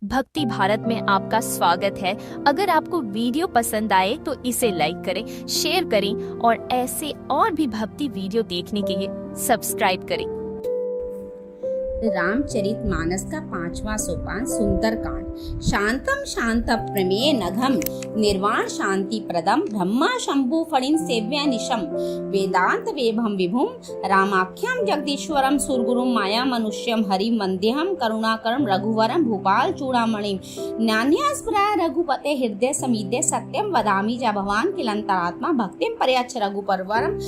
भक्ति भारत में आपका स्वागत है। अगर आपको वीडियो पसंद आए तो इसे लाइक करें, शेयर करें और ऐसे और भी भक्ति वीडियो देखने के लिए सब्सक्राइब करें। रामचरितमानस का 5वां सोपान सुंदरकांड। शांतम शांत प्रमेय नघम निर्वाण शांति प्रदम ब्रह्मा शंभु फणिन सेव्य निशम वेदांत वेभम विभुम रामाख्यम जगदीश्वरम सुरगुरुम माया मनुष्यम हरि वंद्यहम करुणाकरम रघुवरम भूपाल चूड़ामणिम नान्यास्परा रघुपते हृदय समीद्य सत्यम वदामि च भवान किलंतरात्मा भक्तिम पर्यच्छ रघुपरवरम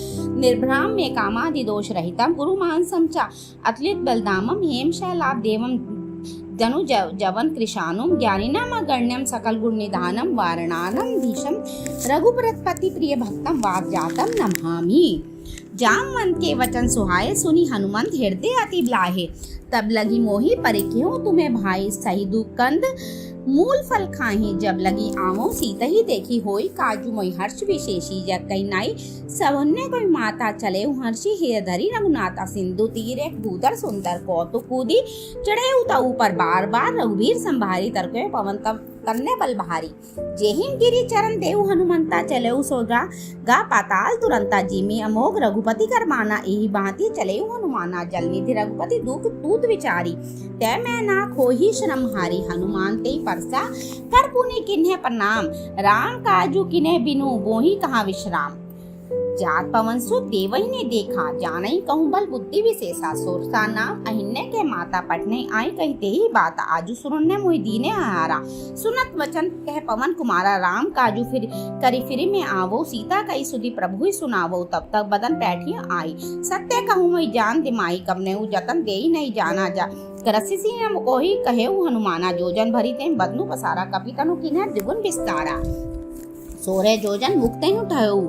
निर्भ्राम्य कामादि दोष रहितम गुरुमानसम च अतुलित बलदामम हेम शैलाभ देवम जनु जवन कृशानुम ज्ञानिनाम अगण्यम सकल गुण निधानम वारणानम धीशम रघुपरपति प्रिय भक्तम वाग्जातम नमामि। जामवंत के वचन सुहाए सुनी हनुमंत हृदय अति ब्लाहे तब लगी मोही परिख्यो तुम्हें भाई सही दुकंद मूल फल खाही जब लगी आवो सीता ही देखी होई काजू मोई हर्ष विशेषी जग कही नाई सवन्य कोई माता चले हर्षि हे धरी रघुनाथा सिंधु तीर एक भूदर सुंदर कौतुक कूदी चढ़े उता ऊपर बार बार रघुवीर संभारी तरके पवन तब तन्ने बल भारी जेहिम गिरी चरण देव हनुमंता चले सोजा गा पाताल तुरंता जिमी अमोघ रघुपति कर माना यही भांति चले हनुमाना जल निधि रघुपति दुख दूत विचारी तय मैं ना खोही श्रम हारी हनुमान ते परसा कर पुनि किन्हे प्रणाम राम काजू किन्हे बिनु बोही कहाँ विश्राम। जात पवन सुत देवई ने देखा जानई कहूँ बल बुद्धि विशेषा सोरसा नाम अहिन्य के माता पटने आई कहते ही बात आजू सुरन्य मोहि दीने हारा सुनत वचन कह पवन कुमारा राम काजू फिर करी फिरी में आवो सीता कई सुधी प्रभु ही सुनावो तब तक बदन पैठी आई सत्य कहूँ मैं जान दिमाई कब ने जतन दे ही नहीं जाना जा करसिसी ने मुकोही कहे हनुमाना जोजन भरी ते बदनु पसारा कपितनु किन्ह द्विगुण विस्तारा सोरे जोजन मुक्ते उठाऊ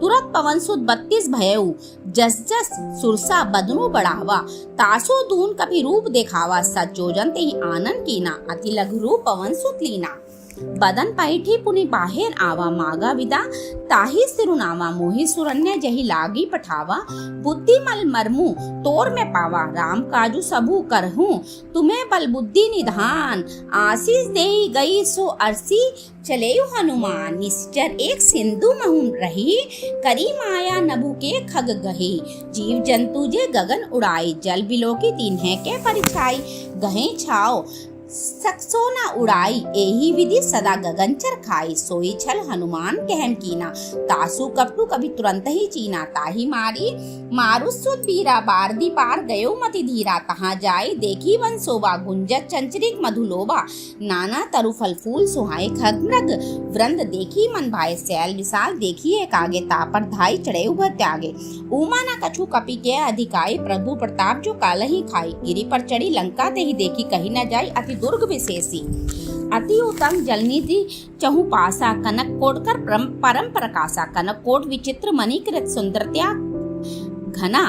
तुरंत पवन सुत 32 भयऊ जस जस सुरसा बदनु बढ़ावा तासो दून कभी रूप देखावा सच जोजन ते ही आनंद कीना अति लघु रूप पवन सुत लीना बदन पैठी पुनि बाहेर आवा मागा विदा ताही सिरुनावा मोहि सुरन्य जही लागी पठावा बुद्धि मल मरमु तोर में पावा राम काजू सबू करहूं तुम्हें बल बुद्धि निधान आशीष देही गई सो अरसी चले हनुमान निश्चर एक सिंधु महु रही करी माया नभु के खग गहे जीव जंतु जे गगन उड़ाई जल बिलो की तीन्हे के परिछाई गहे छाओ सक्सो न उड़ाई एही विधि सदा गगनचर खाई सोई छल हनुमान कहम कीना तासु कपटू कभी तुरंत ही चीना ताही मारी मारु सुत बीरा बारदी पार गयो मति धीरा तहाँ जाई देखी वन शोभा गुंजत चंचरिक मधुलोबा नाना तरु फल फूल सुहाए खग मृग वृंद देखी मन भाई सैल विशाल देखी एक आगे तापर धाई चढ़े उभर त्यागे उमा न कछु कपि के अधिकाई प्रभु प्रताप जो काल ही खाई गिरी पर चढ़ी लंका ते ही देखी कहीं न जाई अति दुर्ग विशेषी अति उत्तम जलनिधि चहु पासा कनक कोटकर परम प्रकाशा कनक कोट विचित्र मणिकृत सुंदरत्या घना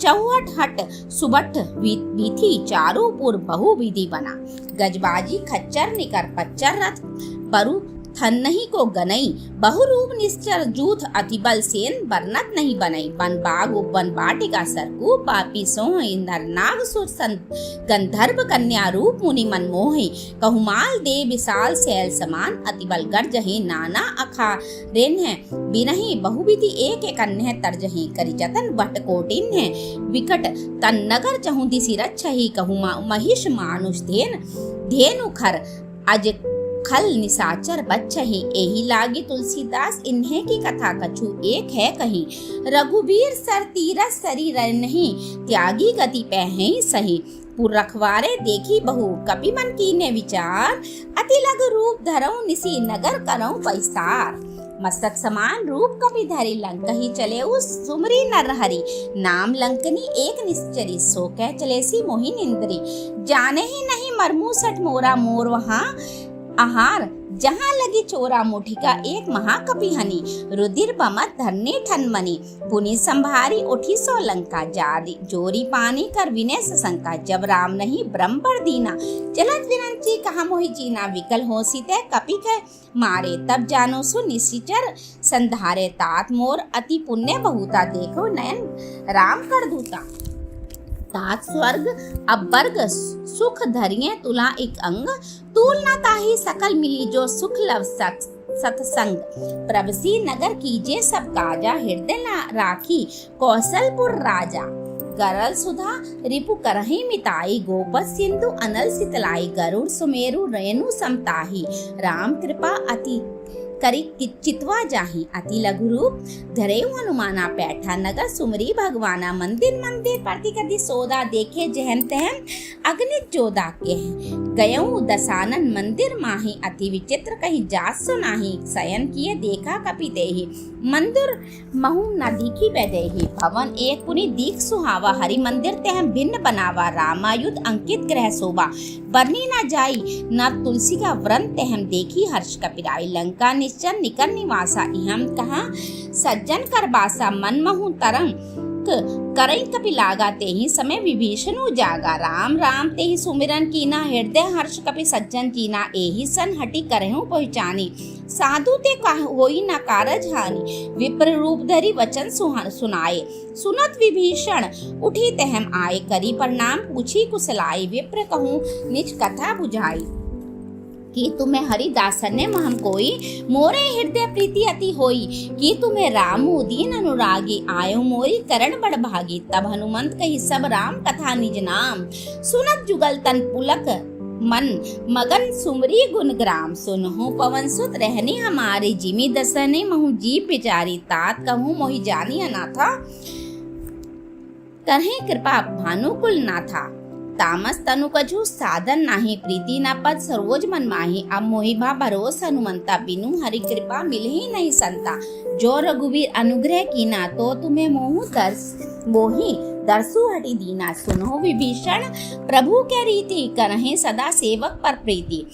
चौहट हट सुबठ बीथी चारों पुर बहु विधि बना गजबाजी खच्चर निकर पच्चर रथ परु थन नहीं को गनई बहुरूप निश्चर जूथ अति बल सेन बरनत नहीं बनई बन बाग उपवन बाटिका सरकू पापी सोह इंदर नाग सुर गंधर्व कन्या रूप मुनि मनमोहि कहुमाल दे विशाल सैल समान अति बल गर्जहि नाना अखा रेन है बिनहि बहुविधि एक एक अन्य तरजहि करि जतन वट कोटिन है विकट तन नगर चहु दिसि रच्छहि कहु महिष मानुष धेनु खर अज खल निसाचर बच्चहि एही लागी तुलसीदास इन्हें की कथा कछु एक है कहीं रघुवीर सर तीरथ शरीर नहीं त्यागी गति पहै सही पुर रखवारे देखी बहु कपि मन कीने विचार अति लघु रूप धरऊ निसी नगर करऊ पैसार मस्तक समान रूप कपि धरि लंक ही चले उस सुमरी नर हरि नाम लंकनी एक निश्चरी सो कह चले सी मोहि निंद्री जाने ही नहीं मरमू सट मोरा मोर वहाँ आहार जहाँ लगी चोरा मुठी का एक महाकपि हनी रुधिर बमत धरने ठन मनी पुनि संभारी उठी सो लंका जारी जोरी पानी कर विनय सशंका जब राम नहीं ब्रह्मपर दीना चलत विरंची कहा मोहि चीना विकल हो सीते कपि के मारे तब जानो सु निशिचर संधारे तात मोर अति पुण्य बहुता देखो नयन राम कर दूता। तात स्वर्ग अबर्ग सुख धरिये तुला एक अंग, तूल न ताही सकल मिली जो सुख लव सत्संग। प्रभसी नगर कीजे सब काजा, हृदय राखी कौशलपुर राजा। गरल सुधा रिपु करहि मिताई, गोपद सिंधु अनल सितलाई। गरुड़ सुमेरु रेणु समताही, राम कृपा अति करी चितवा जाही। अति लघु रूप धरे हनुमाना, पैठा नगर सुमरी भगवाना। मंदिर मंदिर प्रति कति सोदा, देखे जहन तहन अग्नित जोदा के। गयऊ दसानन मंदिर माही, अति विचित्र कही जात सुनाही। शयन किए देखा कपि देही, मंदिर महु न दिखी बैदेही। भवन एक पुनि दीख सुहावा, हरि मंदिर तहम भिन्न बनावा। रामायुध अंकित ग्रह शोभा, बरनी न जाई न तुलसी का व्रन तहम देखी हर्ष कपिराई। लंका निश्चल निकट निवासा, इहम कहा सज्जन कर बासा। मन महु तरंग करई कपि लागा, ते ही समय विभीषण जागा। राम राम ते ही सुमिरन कीना, हृदय हर्ष कपि सज्जन कीना। एही सन हटी करहु पहचानी, साधु ते होई न कारज हानि। विप्र रूप धरी वचन सुनाए, सुनत विभीषण उठी तहम आए। करी प्रणाम पूछी कुशलाई, विप्र कहूँ निज कथा बुझाई। कि तुम्हें हरिदासन ने महम कोई, मोरे हृदय प्रीति अति होई। कि तुम्हें रामु दीन अनुरागी, आयो मोरी करण बड़ भागी। तब हनुमंत कही सब राम कथा निज नाम, सुनत जुगल तन पुलक मन मगन सुमरी गुण ग्राम। सुनहु पवन सुत रहनी हमारी, जिमी दसने महु जीव बिचारी। तात कहूँ मोहि जानी अनाथा, करहे कृपा भानुकुल नाथा। तामस तनु कछु साधन नाही, प्रीति न पद सरोज मन माही। अब मोहि भा भरोस हनुमंता, बिनु हरि कृपा मिल ही नहीं संता। जो रघुवीर अनुग्रह कीना, तो तुम्हें मोहु मोहि दरसु हटि दीना। सुनो विभीषण प्रभु के रीति, करहे सदा सेवक पर प्रीति।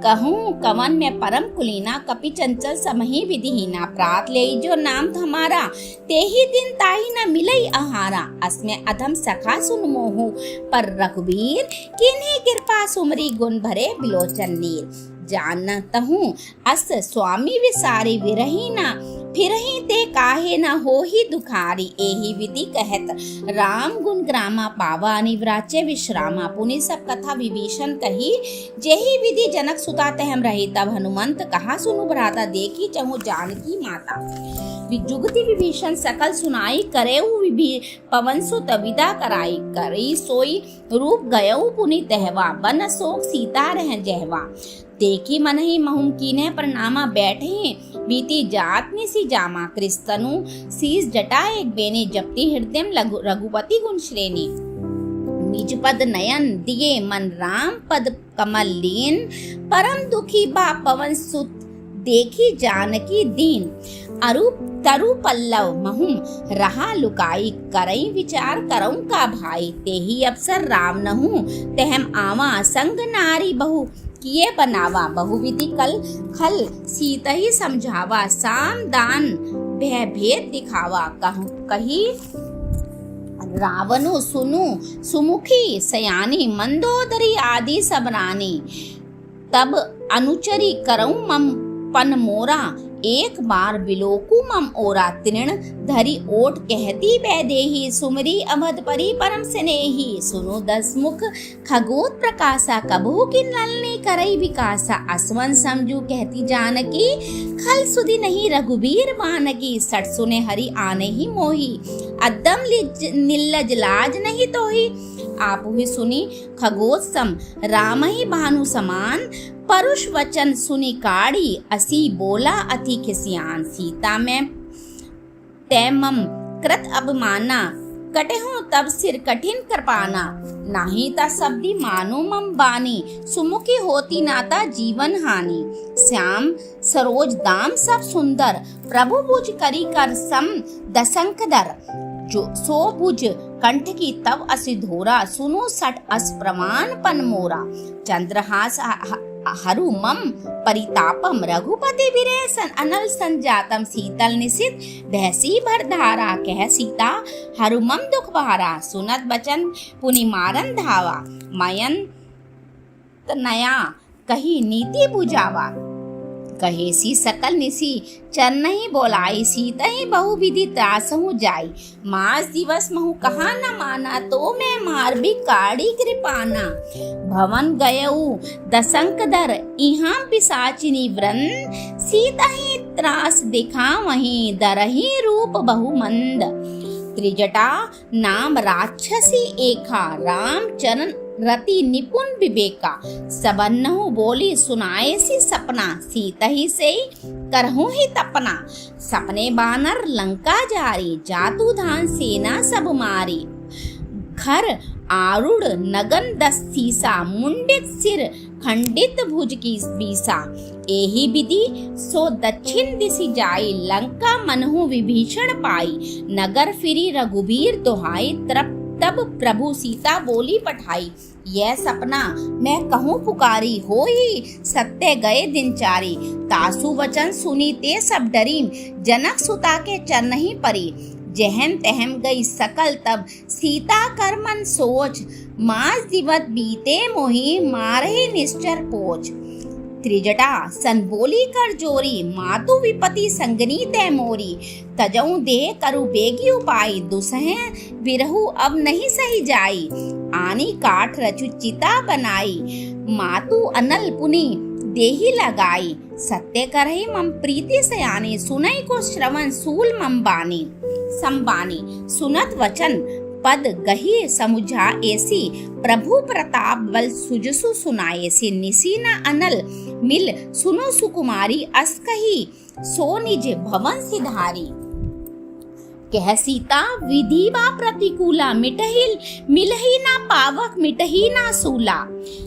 कहूँ कवन में परम कुलीना, कपि चंचल समहि विधिहीना। प्रात ले जो नाम हमारा, ते ही दिन ताही न मिलई आहारा। अस्मे अधम सखा सुन मोहु, पर रघुवीर किन्हीं कृपा सुमरी। गुण भरे बिलोचन नीर, जानत हूँ अस स्वामी विसारी। विरहीना फिरही ते काहे न हो ही दुखारी। एही विधि कहत राम गुण ग्रामा, पावा अनिव्राच्य विश्रामा। पुनि सब कथा विभीषण कही, जेही विधि जनक सुता तहम रही। तब हनुमंत कहा सुनु भ्राता, देखी चहु जानकी माता। जुगति विभीषण सकल सुनाई, करेऊ पवन सुत विदा कराई। करी सोई रूप गयऊ पुनि तहवा, बन शोक सीता रह जहवा। देखी मन ही महुम कीने प्रणामा, बैठे बीती जात निसी जामा। क्रिस्तनु शीस जटा एक बेनी, जपती हृदय रघुपति गुण श्रेणी। निज पद नयन दिए मन राम, पद कमल लीन। परम दुखी बा पवन सुत, देखी जानकी दीन। अरूप तरु पल्लव महुम रहा लुकाई, करई विचार करऊं का भाई। तेही अवसर राम नहु, तहम आवा संग नारी बहु। किए बनावा बहुविधि कल खल, सीता ही समझावा। साम दान भय भेद दिखावा, कही रावणु सुनु सुमुखी सयानी। मंदोदरी आदि सबरानी, तब अनुचरी करऊं मम पन मोरा। एक बार बिलोकु मम ओरा, तृण धरी ओट कहती बैदेही। सुमरी अवध परी परम स्नेही, सुनो दस मुख खगोत प्रकाशा। कबहू की नलनी करई विकासा, असवन समझू कहती जानकी। खल सुधि नहीं रघुबीर बानकी, सट सुने हरि आने ही मोही। अद्दम निल्लज लाज नहीं तोही, आप ही सुनी खगोत सम राम ही भानु समान। परुष वचन सुनी काड़ी, असी बोला अति खिसियान। सीता में तैमम कृत अभिमाना, कटहु तब सिर कठिन कृपाना। नाही ता शब्दी मानो मम बानी, सुमुखी होती नाता जीवन हानि। श्याम सरोज दाम सब सुंदर, प्रभु बुझ करी कर सम दशंक दर। जो सो बुझ कंठ की तब असि धोरा, सुनो सट अस प्रमाण पन मोरा। चंद्रहास हरु मम परितापम, रघुपति विरेशन अनल संजातम। शीतल निशित बहसी भर धारा, कह सीता हरु मम दुख भारा। सुनत बचन पुनि मारन धावा, मयन नया कही नीति बुझावा। कहेसी सकल निसी चरनहि बोलाई सीतहि बहुविधि त्रासहु जाई। मास दिवस महु कहा न माना तो मैं मारबी काड़ी कृपाना। भवन गयऊ दशंक दर इहाँ पिशाचिनी व्रन सीतहि त्रास दिखा वहीं दरहि रूप बहुमंद। त्रिजटा नाम राक्षसी एका राम चरण रति निपुण विवेका। सबन्नहु बोली सुनाए सी सपना सीतहि से करहु ही तपना। सपने बानर लंका जारी जातु धान सेना सब मारी। खर आरूढ़ नगन दस सीसा मुंडित सिर खंडित भुज की बीसा। एही विधि सो दक्षिण दिशि जाई लंका मनहु विभीषण पाई। नगर फिरी रघुबीर दोहाई तब प्रभु सीता बोली पठाई। यह सपना मैं कहूँ पुकारी होई सत्य गए दिनचारी। तासु वचन सुनी ते सब डरी जनक सुता के चरनहि परी। जहन तहम गई सकल तब सीता कर मन सोच। मास दिवस बीते मोहि मारहि निश्चर पोच। त्रिजटा सन बोली कर जोरी मातु विपति संगनी तै मोरी। तजऊ देह करु बेगी उपाई दुसह बिरहु अब नहीं सही जाई। आनी काठ रचु चिता बनाई मातु अनल पुनि देही लगाई। सत्य करहि मम प्रीति सयानी सुनई को श्रवण सूल मम बानी। संबानी सुनत वचन पद गही समुझा ऐसी प्रभु प्रताप बल सुजसु सुनाएसी। निसीना अनल मिल सुनो सुकुमारी अस कही सो निज भवन सिधारी। कह सीता विधि बा प्रतिकूला मिटहिल मिलही ना पावक मिटही ना सूला।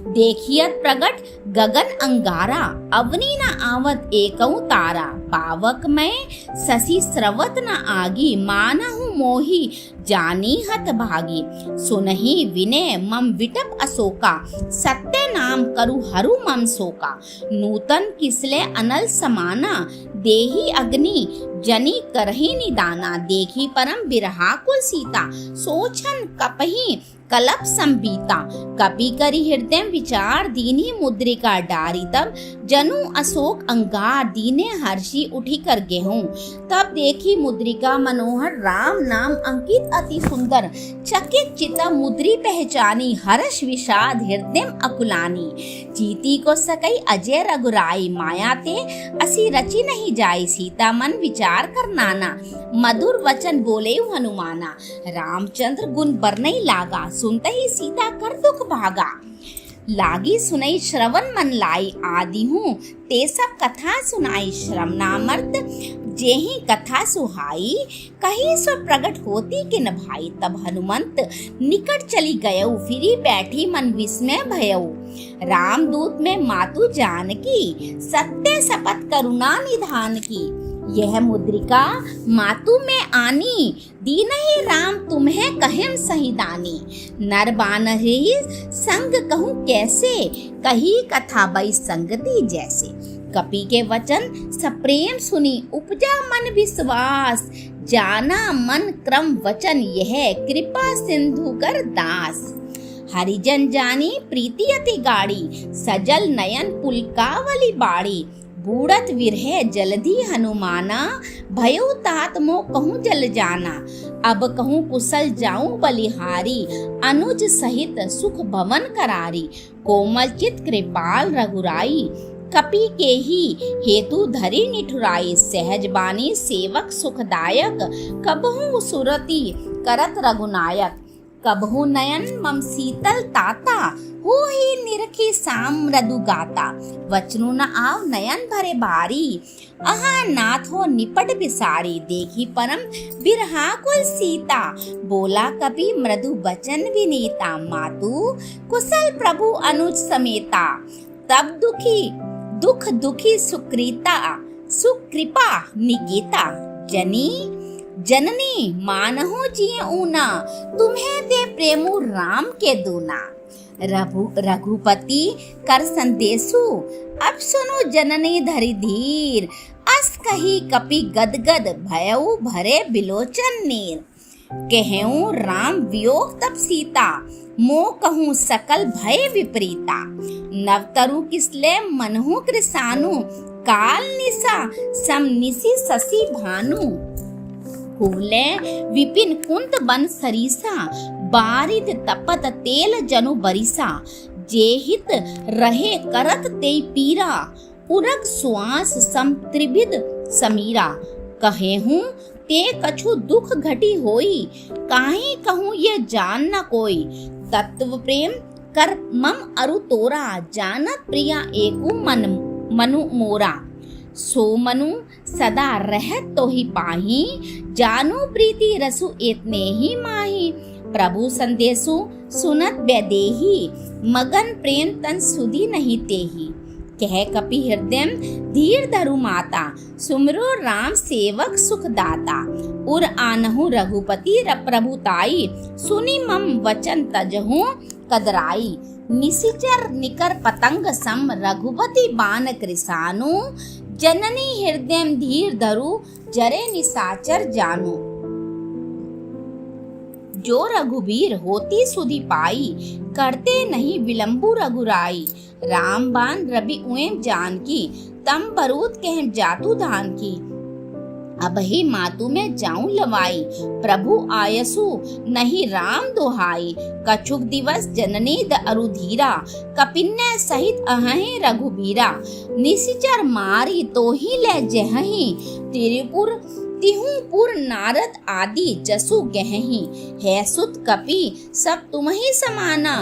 देखियत प्रगट गगन अंगारा अवनी न आवत एकऊ तारा। पावक में शशि स्रवत न आगी मानहु मोही जानी हत भागी। सुनहि विनय मम विटप अशोका सत्य नाम करु हरू मम शोका। नूतन किसले अनल समाना देही अग्नि जनी करही निदाना। देखी परम बिरहा कुल सीता सोचन कपही कलप संबीता। कपि करी हृदय विचार दीनी मुद्रिका डारी। तब जनु अशोक अंगार दीने हर्षी उठी कर गेहूं। तब देखी मुद्रिका मनोहर राम नाम अंकित अति सुंदर। चकित चिता मुद्री पहचानी हर्ष विषाद हृदय अकुलानी। जीती को सकई अजय रघुराई माया ते असी रची नहीं जाई। सीता मन विचार कर नाना मधुर वचन बोले हनुमाना। रामचंद्र गुण बरनई लागा सुनते ही सीता कर दुख भागा। लागी सुनई श्रवण मन लाई आदि हूँ ते सब कथा सुनाई। श्रवणामर्त जेहि कथा सुहाई कहीं सो प्रगट होती कि न भाई। तब हनुमंत निकट चली गयऊ फिरी बैठी मन विस्मय भयऊ। रामदूत में मातु जानकी सत्य शपथ करुणा निधान की। यह मुद्रिका मातु में आनी दीनहि राम तुम्हें कहिम सहिदानी। नर बानहि संग कहूँ कैसे कही कथा बई संगति जैसे। कपि के वचन सप्रेम सुनी उपजा मन विश्वास। जाना मन क्रम वचन यह कृपा सिंधु कर दास। हरिजन जानी प्रीति अति गाड़ी सजल नयन पुलकावली बाड़ी। बूढ़त विरह जलधि हनुमाना भयो तात मो कहूँ जल जाना। अब कहूँ कुशल जाऊं बलिहारी अनुज सहित सुख भवन करारी। कोमल चित कृपाल रघुराई कपि के ही हेतु धरी निठुराई। सहज बानी सेवक सुखदायक कबहू सुरति करत रघुनायक। कबहू नयन मम शीतल ताता हो ही निरखी साम मृदु गाता। वचनु न आव नयन भरे बारी अहा नाथ हो निपट बिसारी। देखी परम बिरहा कुल सीता बोला कभी मृदु बचन विनीता। मातु कुशल प्रभु अनुज समेता तब दुख दुखी सुकृता सुकृपा निकेता। जननी मानहु जिये ऊना तुम्हें दे प्रेमु राम के दूना। रघुपति कर संदेशु अब सुनो जननी धरि धीर। अस कही कपि गदगद भयउ भरे बिलोचन नीर। कहऊं राम वियोग तब सीता मोह कहूँ सकल भय विपरीता। नवतरु किसले मनहु कृसानु, काल निशा सम निशि शशि भानु। कुवले विपिन कुंत बन सरीसा, बारिद तपत तेल जनु बरिसा। जेहित रहे करत ते पीरा, उरग श्वास सम त्रिविध समीरा। कहे हूँ ते कछु दुख घटी होई, काहे कहूँ ये जान न कोई। तत्व प्रेम कर मम अरु तोरा, जानत प्रिया एकु मनु मोरा। सो मनु सदा रहत तो ही पाही, जानो प्रीति रसु इतने ही माही। प्रभु संदेशु सुनत वैदेही, मगन प्रेम तन सुधी नहीं तेही। कह कपि हृदय धीर धरु माता, सुमरो राम सेवक सुख दाता। उर आनहु रघुपति प्रभुताई, सुनि मम वचन तजहु कदराई। निशिचर निकर पतंग सम, रघुपति बान कृसानु। जननी हृदय धीर धरु, जरे निशाचर जानु। जो रघुबीर होती सुधि पाई, करते नहीं विलंबु रघुराई। राम बान रवि उएम जानकी, तम बरूद कह जातु धान की। अब ही मातु में जाऊं लवाई, प्रभु आयसु नहीं राम दोहाई। कछुक दिवस जननी द अरुधीरा, कपिन्ने सहित अहहि रघुबीरा। निशिचर मारी तो ही ले जहहि, तिरुपुर तिहुपुर नारद आदि जसु गहहि। है सुत कपि सब तुम ही समाना,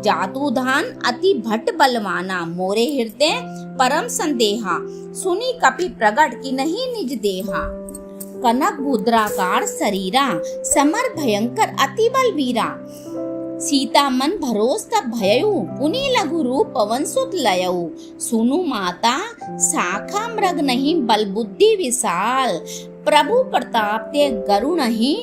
जातु धान अति भट्ट बलवाना। मोरे हृदय परम संदेहा, सुनी कपि प्रगट की नहीं निज देहा। कनक भुद्राकार शरीरा, समर भयंकर अति बलवीरा। सीता मन भरोस तब भयउ, पुनि लघु रूप पवन सुत लयउ। सुनु माता शाखा मृग नहीं, बल बुद्धि विशाल। प्रभु प्रताप ते गरुण ही,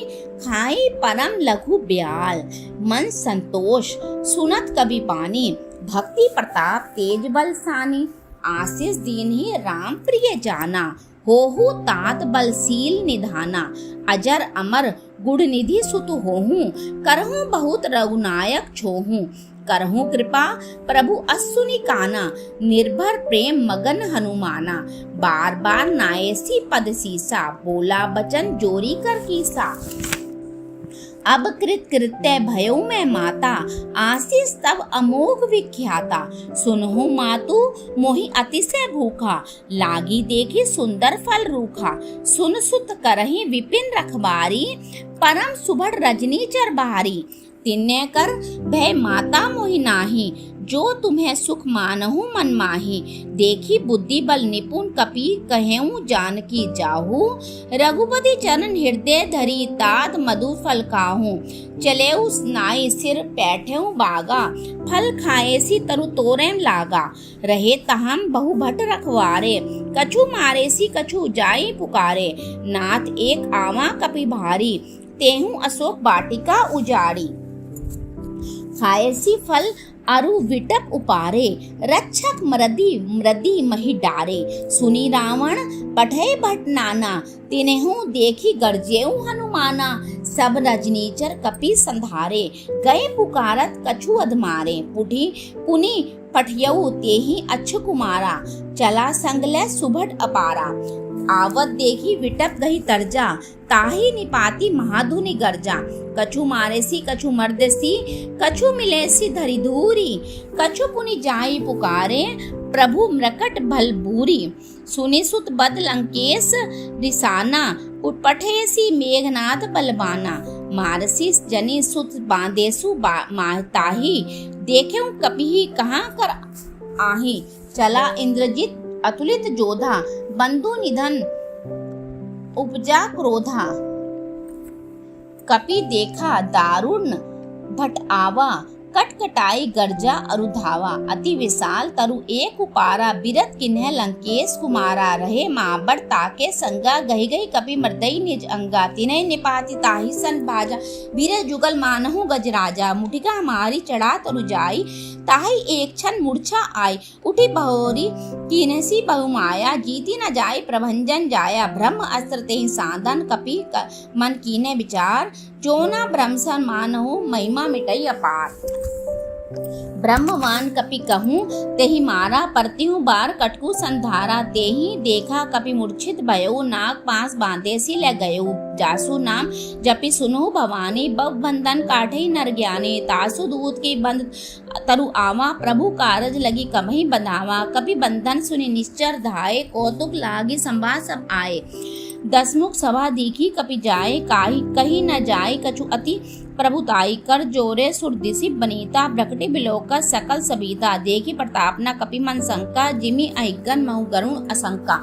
खाई परम लघु ब्याल। मन संतोष सुनत कवि बानी, भक्ति प्रताप तेज बल सानी। आशीष दीन ही राम प्रिय जाना, होहु तात बलशील निधाना। अजर अमर गुण निधि सुतु होहूं, करहूं बहुत रघुनायक छोहूं। करहूं कृपा प्रभु असुनि काना, निर्भर प्रेम मगन हनुमाना। बार बार नायसी पद सीसा, बोला बचन जोरी कर कीसा। अब कृत कृत्य भयउ मैं माता, आशीष तब अमोघ विख्याता। सुनहु मातु मोहि अतिशय भूखा, लागी देखी सुंदर फल रूखा। सुन सुत करहि विपिन रखबारी, परम सुभड़ रजनी चर बहारी। तिन्ने कर भय माता मोहि नाही, जो तुम्हें सुख मानहु मन माही। देखी बुद्धि बल निपुण कपि, कहेऊ जानकी जाहू। रघुपति चरण हृदय धरी, तात मधु फल खाहू। चलेऊ स्नाई सिर पैठेऊ बागा, फल खाए सी तरु तोरेम लागा। रहे तहम बहु भट रखवारे, कछु मारे सी कछु जाई पुकारे। नाथ एक आवा कपि भारी, तेहू अशोक वाटिका उजाड़ी। खाएसी फल अरु विटप उपारे, रक्षक मृदी मही डारे। सुनी रावण पठे भट नाना, तिनेहु देखी गरजेऊ हनुमाना। सब रजनीचर कपि संधारे, गए पुकारत कछु अधमारे। पुनि पठियऊ तेहि अच्छ कुमारा, चला संगले सुभट अपारा। आवत देखी विटप गही तरजा, ताही निपाती महाधुनि गर्जा। कछु मारेसी कछु मर्देसी, कछु मिलेसी धरी धूरी। कछु पुनि जाई पुकारे, प्रभु मृकट भल भूरी। सुनि सुत बद लंकेश रिसाना, पठेसी मेघनाथ बलबाना। मारसी जनी सुत बांदेसु माहताही, देखेऊ कपिहि कहाँ कर आही। चला इंद्रजित अतुलित जोधा, बंधु निधन उपजा क्रोधा। कपि देखा दारुण भट आवा, कटकटाई गर्जा अरुधावा। अति विशाल तरु एक उपारा, बिरत किन्ह लंकेश कुमारा। रहे माबर ताके संगा, गही गही कपि मर्दई निज अंगा। तिनय निपाति ताहि सन भाजा, वीर जुगल मानहु गजराजा। मुठिका हमारी चढ़ा तरु जाई, ताहि एक क्षण मूर्छा आई। उठी बहोरी कीनसी बहुमाया, जीती न जाय प्रभंजन जाया। ब्रह्म अस्त्र तेहि साधन, कपि मन कीने विचार। जोना ब्रह्मसन मानहु महिमा मिटई अपार। ब्रह्मवान कपि कहूँ तेहि मारा परतिहु बार कटकु संधारा तेहि देखा कपि मूर्छित भयउ नाग पास बांधे सी ले गयउ जासु नाम जपि सुनो भवानी बव बंधन काठे नर ज्ञानी तासु दूत की बंद तरु आवा प्रभु कारज लगी कमहि बंधावा कपि बंधन सुनि निश्चर धाये कौतुक लागी संवाद सब आए दसमुख सभा दीखी कपि जाए काहि कही न जाए कछु अति प्रभुताई कर जोरे सुरदिसी बनीता प्रकटि बिलोका सकल सबीता देखी प्रताप न कपि मन शंका जिमि अहिगन महु गरुण असंका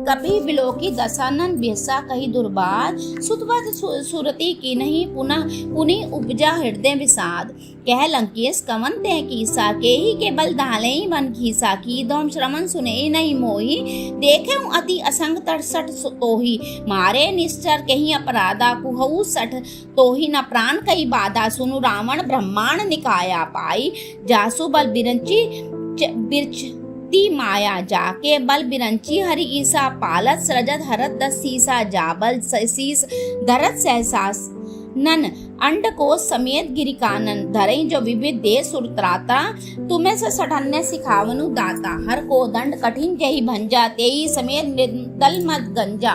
कपि बिलोकी दशानन बिहसा कही दुर्बाद सुतवत सुरति की नहीं पुनः पुनि उपजा हृदय विषाद कह लंकेश कवन ते कीसा केहि के बल धाले मन खीसा की दोम श्रमण सुने नहीं मोही देखे अति असंग तरसठ तोही मारे निश्चर कहीं अपराधा कुहऊ सठ तोही न प्राण कई बाधा सुनु रावण ब्रह्मांड निकाया पाई जासु बल बिरंची बिरचती माया जाके बल बिरंची हरि ईसा पालत सृजत हरत दस सीसा जाबल शीस धरत सहसास नन अंड को समेत गिरिकानन धरई जो विविध देश सुरत्राता तुम्हें से सठन्य सिखावनु दाता हर को दंड कठिन जही भंजा तेई समेत निर्दल मत गंजा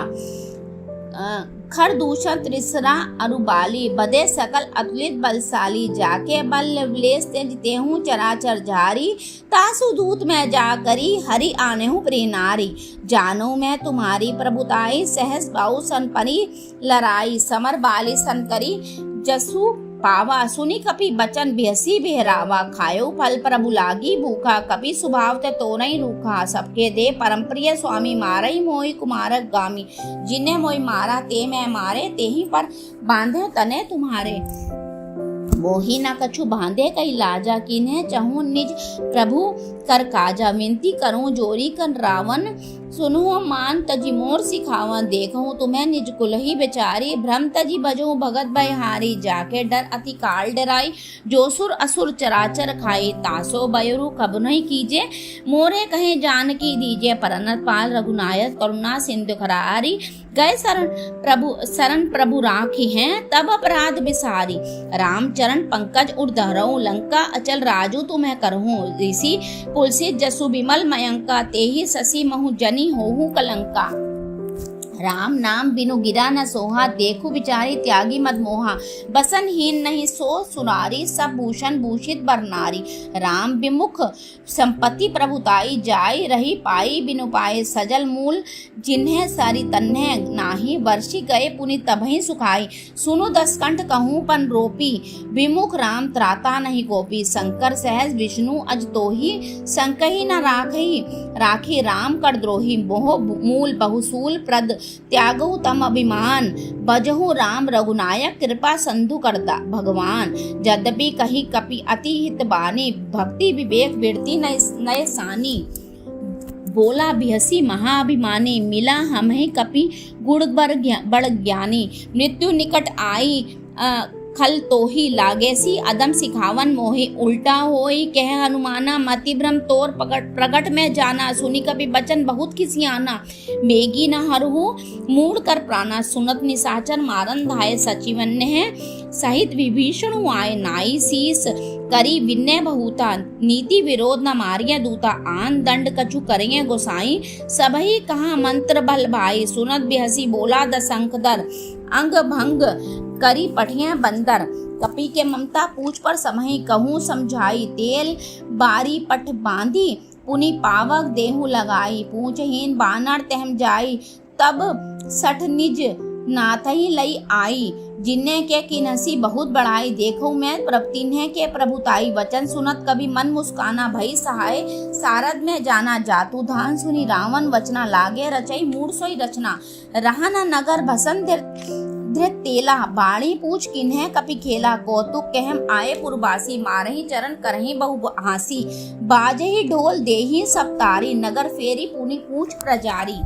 खर दूषण त्रिसरा अरुबाली बदे सकल अतुलित बलशाली जाके बल लेस तेज हूँ चराचर जारी तासु दूत मैं जा करी हरि आने हूँ प्रेनारी जानो मैं तुम्हारी प्रभुताई सहस बाऊ सन परी लड़ाई समर बाली सन करी जसु पावा सुनी कपि बचन बेहसी बेहरावा खायो फल प्रभु लागी भूखा कपि स्वभाव ते तो नहीं रूखा सबके दे परम प्रिय स्वामी मारई मोहि कुमारक गामी जिन्हें मोहि मारा ते मैं मारे ते ही पर बांधे तने तुम्हारे मोही न कछु बांधे कई लाजा किन्हें चहूं निज प्रभु कर काजा विनती करूं जोरी कर रावण सुनो मान तजी मोर सिखावा देखूं तुम्हें निज कुल ही बेचारी भ्रम तजी बजो भगत बहारी जाके डर अति काल डराई जो सुर असुर चराचर खाई तासो बयरु कब नहीं कीजे मोरे कहे जान की दीजे परनत पाल रघुनायक करुणा सिंधु खरारी गए शरण प्रभु राखी हैं तब अपराध बिसारी राम चरण पंकज उर्धरऊ लंका अचल राजू तुम्हें करहूं ऋषि पुलसित जसु विमल मयंका तेहि शशि महु जनी होहु कलंका राम नाम बिनु गिरा न सोहा देखु बिचारी त्यागी मद मोहा बसन हीन नहीं सो सुरारी सब भूषण भूषित बरनारी राम विमुख संपत्ति प्रभुताई जाई रही पाई बिनु पाए सजल मूल जिन्हें सारी तन्हे नाही वर्षी गए पुनि तबही सुखाई सुनो दसकंठ कहूँ पन रोपी विमुख राम त्राता नहीं गोपी शंकर सहज विष्णु अज तोही संकही न राखी राम कर द्रोही मोह मूल बहुसूल प्रद त्यागु तम अभिमान बजहु राम रघुनायक कृपा संधु करता भगवान यद्यपि कही कपि अति हित बानी भक्ति विवेक वृत्ति नय सानी बोला बिहसी महाअभिमानी मिला हमें कपि गुण बड़ ज्ञानी मृत्यु निकट आई खल तोही लागेसी अदम सिखावन मोहि उल्टा होई कह हनुमाना मति भ्रम तोर प्रगट में जाना सुनी कभी बचन बहुत खिसियाना मेगी न हरहु मूड कर प्राणा सुनत निसाचर मारन धाये सचिवन्य है सहित विभीषण आए नाई शीस करी विनय बहुता नीति विरोध न मारिय दूता आन दंड कछु करिय गोसाई सबही कहा मंत्र बल भाई सुनत बिहसी बोला दशंकदर अंग भंग करी पठिया बंदर कपि के ममता पूछ पर समही कहूँ समझाई तेल बारी पठ बांधी पुनि पावक देहु लगाई पूछहीन बानर तहम जाई तब सठ निज नाथही लई आई जिन्ने के किनसी बहुत बढ़ाई देखो मैं तिन्हे के प्रभुताई वचन सुनत कभी मन मुस्काना भई सहाय सारद में जाना जातु धान सुनी रावण वचना लागे रचई मूड सोई रचना रहना नगर भसन धृत तेला बाणी पूछ किन्हे कपि खेला कौतुक कहम आए पुरवासी मारही चरण करही बहु हासी बाजही ढोल देही सब तारी नगर फेरी पुनि पूछ प्रजारी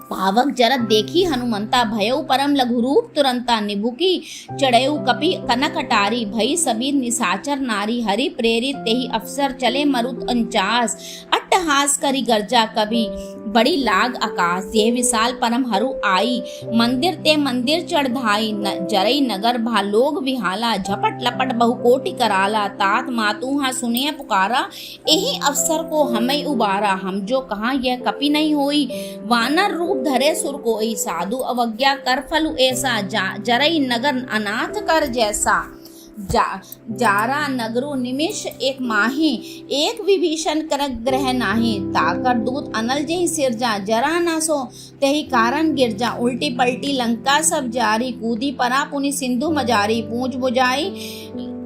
पावक जरत देखी हनुमंता भयउ परम लघु रूप तुरंता निभुकी चढ़ेउ कपि कनक अटारी भई सबीर निसाचर नारी हरि प्रेरित तेहि अफसर चले मरुत 49 अट्ट अट्टहास करी गर्जा कभी बड़ी लाग आकाश, ये विशाल परम हरू आई, मंदिर ते मंदिर चढ़ाई, जरई नगर भा लोग विहाला, झपट लपट बहुकोटि कराला, तात मातू हाँ सुनिए पुकारा, यही अवसर को हमें उबारा, हम जो कहा यह कपि नहीं होई, वानर रूप धरे सुर कोई, साधु अवज्ञा कर फलु ऐसा, जरई नगर अनाथ कर जैसा, जारा नगरु निमिष एक माही, एक विभीषण कर ग्रह नाही, ताकर दूत अनल जही सिरजा, जरा ना सो तेहि कारण गिरजा, उल्टी पलटी लंका सब जारी, कूदी परा पुनि सिंधु मजारी, पूंछ बुझाई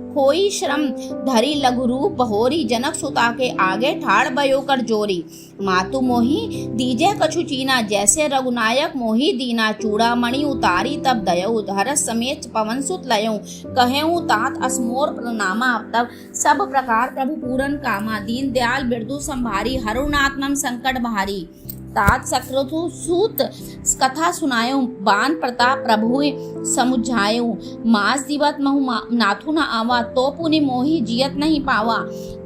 कोई श्रम धरी लघु रूप बहोरी, जनक सुता के आगे ठाड़ भयो कर जोरी, मातु मोही दीजे कछु चीना, जैसे रघुनायक मोही दीना, चूड़ा मणि उतारी तब दयऊ, हरस समेत पवन सुत लयऊ, कहेऊ तात असमोर प्रणामा, तब सब प्रकार प्रभु पूरन कामा, दीन दयाल बिरदु संभारी, हरुणात्मम संकट भारी, तात सक्रतु सूत कथा सुनायो, बान प्रताप प्रभु समुझायो, मास दिवत महु नाथु न आवा, तो पुनि मोहि जियत नहीं पावा,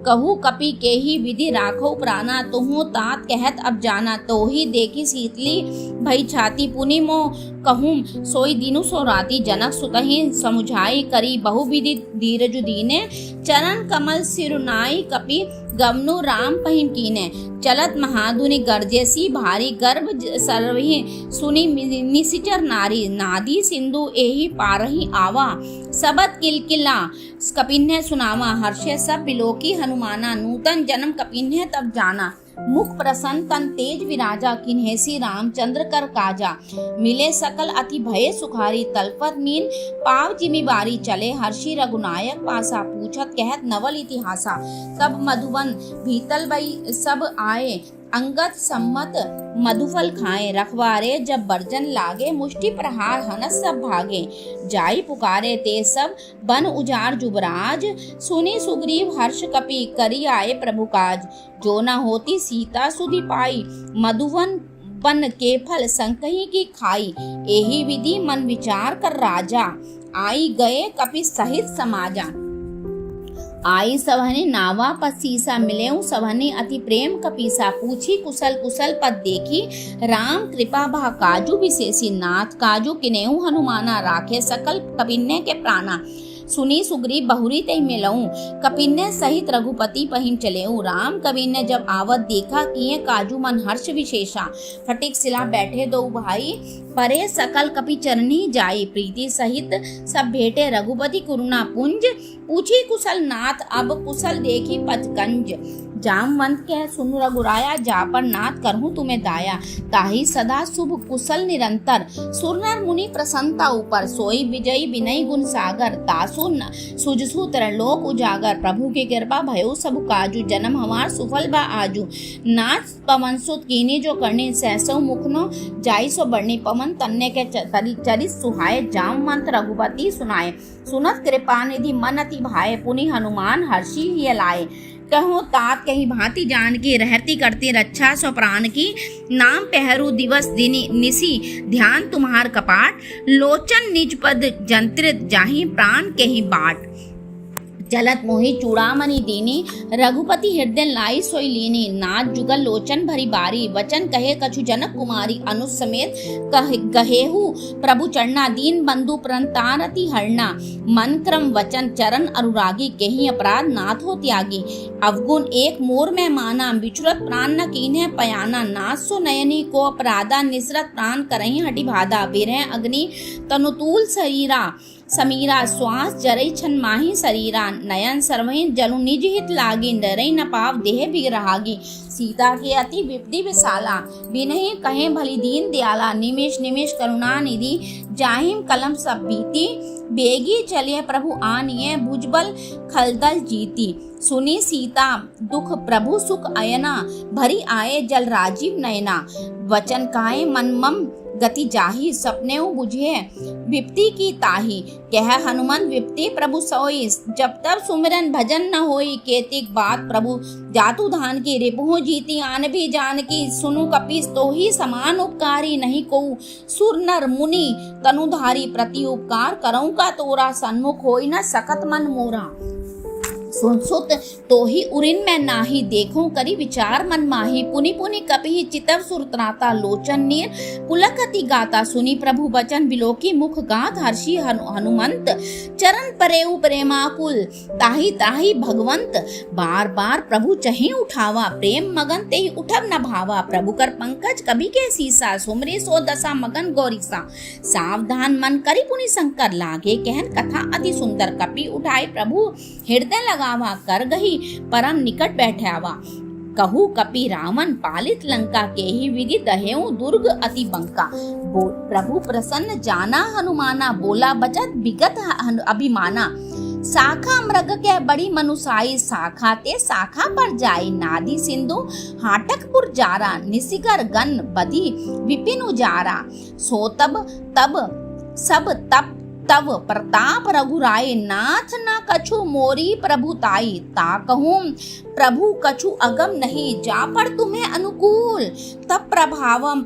कहू कपि के ही विधि राखो प्राणा, तुहु तात कहत अब जाना, तो ही देखी शीतली भई छाती, पुनि मो कहूँ सोई दिनु सो राती, जनक सुतहि समुझाई करी बहुविधि धीरजु दीने, चरण कमल सिरुनाई कपि गमनु राम पहिम कीने, चलत महाधुनि गर्जेसी भारी, गर्भ सर्वहि सुनि निशिचर नारी, नादी सिंधु एहि पारहि आवा, सबत किलकिला कपिन्हे सुनावा, हर्षे सब बिलोकी हनुमाना, नूतन जन्म कपिन्हे तब जाना, मुख प्रसन्न तन तेज विराजा, किन्हेसी रामचंद्र कर काजा, मिले सकल अति भय सुखारी, तलपत मीन पाव जिमी बारी, चले हर्षि रघुनायक पासा, पूछत कहत नवल इतिहासा, तब मधुवन भीतल बई सब आए, अंगद सम्मत मधुफल खाए, रखवारे जब बर्जन लागे, मुष्टि प्रहार हनस सब भागे, जाई पुकारे ते सब बन उजार जुबराज, सुनी सुग्रीव हर्ष कपि करी आए प्रभु काज, जो न होती सीता सुधि पाई, मधुवन बन के फल संकही की खाई, एही विधि मन विचार कर राजा, आई गए कपि सहित समाजा, आई सभने नावा पसीसा, मिलेऊ सभने अति प्रेम कपीसा, पूछी कुशल कुशल पद देखी, राम कृपा भा काजू विशेषी, नाथ काजू किनेऊ हनुमाना, राखे सकल कपिन्ने के प्राणा, सुनी सुग्रीव बहुरी तहि मिलऊं, कपिन्ने सहित रघुपति पहिम चलेऊ, राम कवि ने जब आवत देखा, किए काजू मन हर्ष विशेषा, फटिक सिला बैठे दो भाई, परे सकल कपि चरनी जाई, प्रीति सहित सब भेटे रघुपति करुणा पुंज, पूछी कुशल नाथ अब कुशल देखी पचकंज, जामवंत कह सुनु रघुराया, जा पर नाथ करहूँ तुम्हें दाया, ताही सदा शुभ कुशल निरंतर, सुरनर मुनि प्रसन्नता ऊपर, सोई विजयी विनय गुण सागर, तासु सुजसु तरलोक उजागर, प्रभु की कृपा भयो सब काजू, जन्म हमार सुफल बा आजू, नाथ पवन सुत कीनी जो करनी, सहसो मुखनो जाई सो बढ़नी, पवन तन्ने के चरित सुहाए, जामवंत रघुपति सुनाए, सुनत कृपा निधि मन अति भाए, पुनि हनुमान हर्षि ही लाए, कहो तात कही भांति जान की, रहती करती रक्षा सो प्राण की, नाम पहरू दिवस दिनी निसी, ध्यान तुम्हार कपाट, लोचन निज पद जंत्रित, जाहि प्राण कही बाट, चलत मोहि चूड़ामणि दीनी, रघुपति हृदय लाई सोई लीनी, नाथ जुगल लोचन भरी बारी, वचन कहे कछु जनक कुमारी, अनुज समेत कहेहु प्रभु चढ़ना, दीन बंधु प्रणतारति हरना, मन क्रम वचन चरण अनुरागी, केहि अपराध नाथ हो त्यागी, अवगुण एक मोर में माना, बिछुरत प्राण न कीन्हे पयाना, नाथ सो नयनी को अपराधा, निसरत प्राण करहि हटि बाधा, बिरह अग्नि तनुतूल शरीरा, समीरा श्वास जरई छन माही शरीरा, नयन सर्वहि जलु निज हित लागी, डरई न पाव देह बिगरहागी, सीता के अति विपदी विशाला, बिनहि कहे भली दीन दयाला, निमिष निमिष करुणा निधि, जाहिम कलम सब बीती, बेगी चलिए प्रभु आनिए, भुजबल खलदल जीती, सुनी सीता दुख प्रभु सुख अयना, भरी आए जल राजीव नयना, वचन काए मन मम गति जाही, सपने बुझे विपत्ति की ताही, कह हनुमान विपत्ति प्रभु सोई, जब तब सुमिरन भजन न होई, केतिक बात प्रभु जातु धान की, रिपुहु जीती आन भी जान की, सुनु कपीस तो ही समान उपकारी, नहीं को सुर नर मुनि तनुधारी, प्रति उपकार करऊं का तोरा, सन्मुख होई न सकत मन मोरा, सुन सुत तो ही उरिन में नाही, देखो करी विचार मन माही। पुनि पुनि कपि चितव सुर त्राता, लोचन नीर पुलकति गाता। सुनी प्रभु बचन बिलोकी, मुख गात हर्षि हनुमंत। चरण परेउ प्रेमाकुल, ताहि ताहि भगवंत। बार बार प्रभु चहे उठावा, प्रेम मगन ते उठब न भावा। प्रभु कर पंकज कभी के सीसा, सुमरे सो दशा मगन गौरीसा। सावधान मन करी पुनि शंकर, लागे कहन कथा अति सुंदर। कपि उठाए प्रभु हृदय लगावा, कर गही परम निकट बैठावा। कहू कपि रावण पालित लंका, के ही विधि दहेउ दुर्ग अति बंका। प्रभु प्रसन्न जाना हनुमाना, बोला बचत विगत अभिमाना। शाखा मृग के बड़ी मनुसाई, शाखा ते शाखा पर जाई। नादी सिंधु हाटकपुर जारा, निशिगर गन बधी विपिन उजारा। सो तब सब तप तब प्रताप रघुराय, नाथ न कछु मोरी प्रभुताई। ताकहूं प्रभु कछु अगम नहीं, जा पर तुम्हें अनुकूल। तब प्रभावम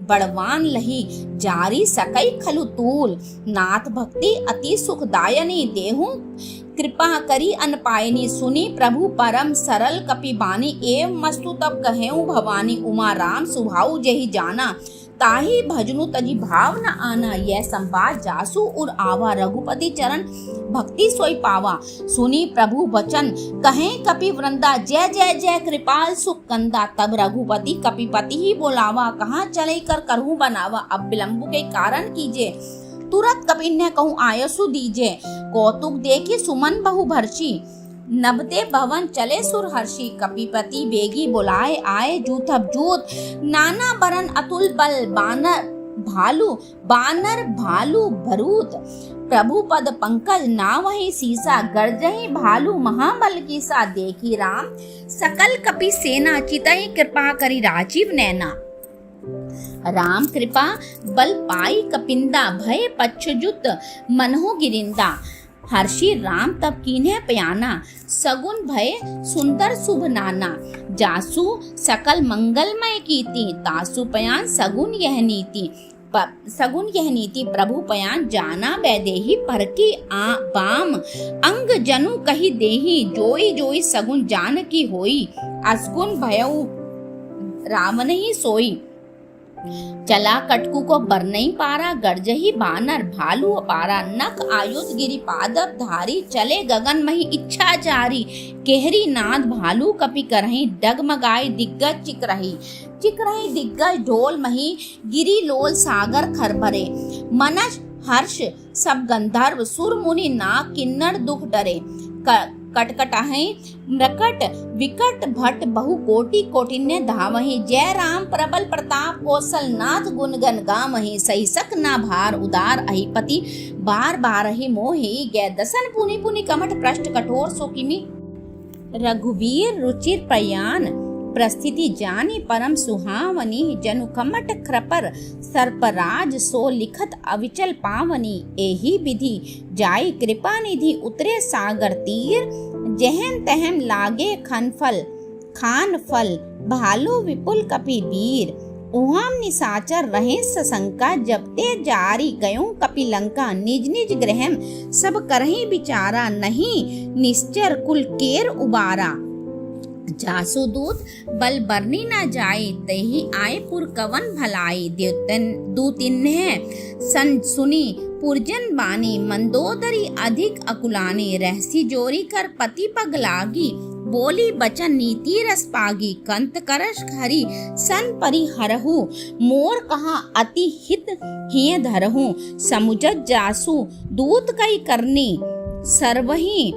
बड़वान लही, जारी सकई खलु तूल। नाथ भक्ति अति सुखदायनी, देहु कृपा करी अनपायनी। सुनी प्रभु परम सरल कपि बानी, एव मस्तु तब कहेऊ भवानी। उमा राम सुभाऊ जेहि जाना, ताहि भजनु तजी भाव न आना। यह संवाद जासु उर आवा, रघुपति चरण भक्ति सोई पावा। सुनी प्रभु वचन कहे कपि वृंदा, जय जय जय कृपाल सुख कंदा। तब रघुपति कपिपति ही बोलावा, कहाँ चले कर करहूँ बनावा। अब विलंब के कारण कीजिए, तुरंत कपि ने कहूँ आयसु दीजे। कौतुक देखी सुमन बहु भर्षी, नभते भवन चले सुर हर्षी। कपिपति बेगी बुलाए आए, जूथब जूत नाना बरन अतुल बल। बानर भालू भरूत, प्रभु पद पंकज ना वही सीसा। गर्जही भालू महाबल की सा, देखी राम सकल कपि सेना। चितहि कृपा करी राजीव नैना, राम कृपा बल पाई कपिंदा। भय पच्छजुत मनहु गिरिंदा, हर्षि राम तब कीन्हे पयाना। सगुन भय सुंदर शुभ नाना, जासु सकल मंगलमय कीति। तासु पयान सगुन यह नीति, सगुन यह नीति। प्रभु पयान जाना बैदेही, पर की बाम अंग जनु कही देही। जोई जोई सगुन जान की होई, असगुन भयउ रावण ही सोई। चला कटकू को बर नहीं पारा, गर्जही बानर भालू अपारा। नख आयुध गिरी पादप धारी, चले गगन मही इच्छा जारी। केहरी नाद भालू कपि करही, डगमगाई दिग्गज चिकरही दिग्गज ढोल मही। गिरी लोल सागर खरभरे, मनज हर्ष सब गंधर्व। सुर मुनि नाग किन्नर दुख डरे। कटकटाहे मृकट विकट भट, बहु कोटि कोटिन्य धावहि। जय राम प्रबल प्रताप, कौशल नाथ गुण गन गावहि। सही सक ना भार उदार अहिपति, बार बार ही मोहि। गै दसन पुनि पुनि कमठ पृष्ठ, कठोर सो किमि। रघुवीर रुचिर प्रयान, प्रस्थिति जानी परम सुहावनी। जनु कमट कृपर सर्पराज, सो लिखत अविचल पावनी। एही विधि जाई कृपा निधि, उतरे सागर तीर। जहन तहम लागे खान फल, भालू विपुल कपि वीर। उहाम निसाचर रहे सशंका, जबते जारी गयों कपि लंका। निज निज गृहम सब करही विचारा, नहीं निश्चर कुल केर उबारा। जासु दूत बल बरनी न जाए, तही आए पुर कवन भलाई। दूतिन्ह सन सुनी पुरजन बानी, मंदोदरी अधिक अकुलानी। रहसी जोरी कर पति पग लागी, बोली बचन नीति रस पागी। कंत करश हरि सन परिहरहु, मोर कहा अति हित हिय धरहु। समुझत जासु दूत कई करनी, सर्वही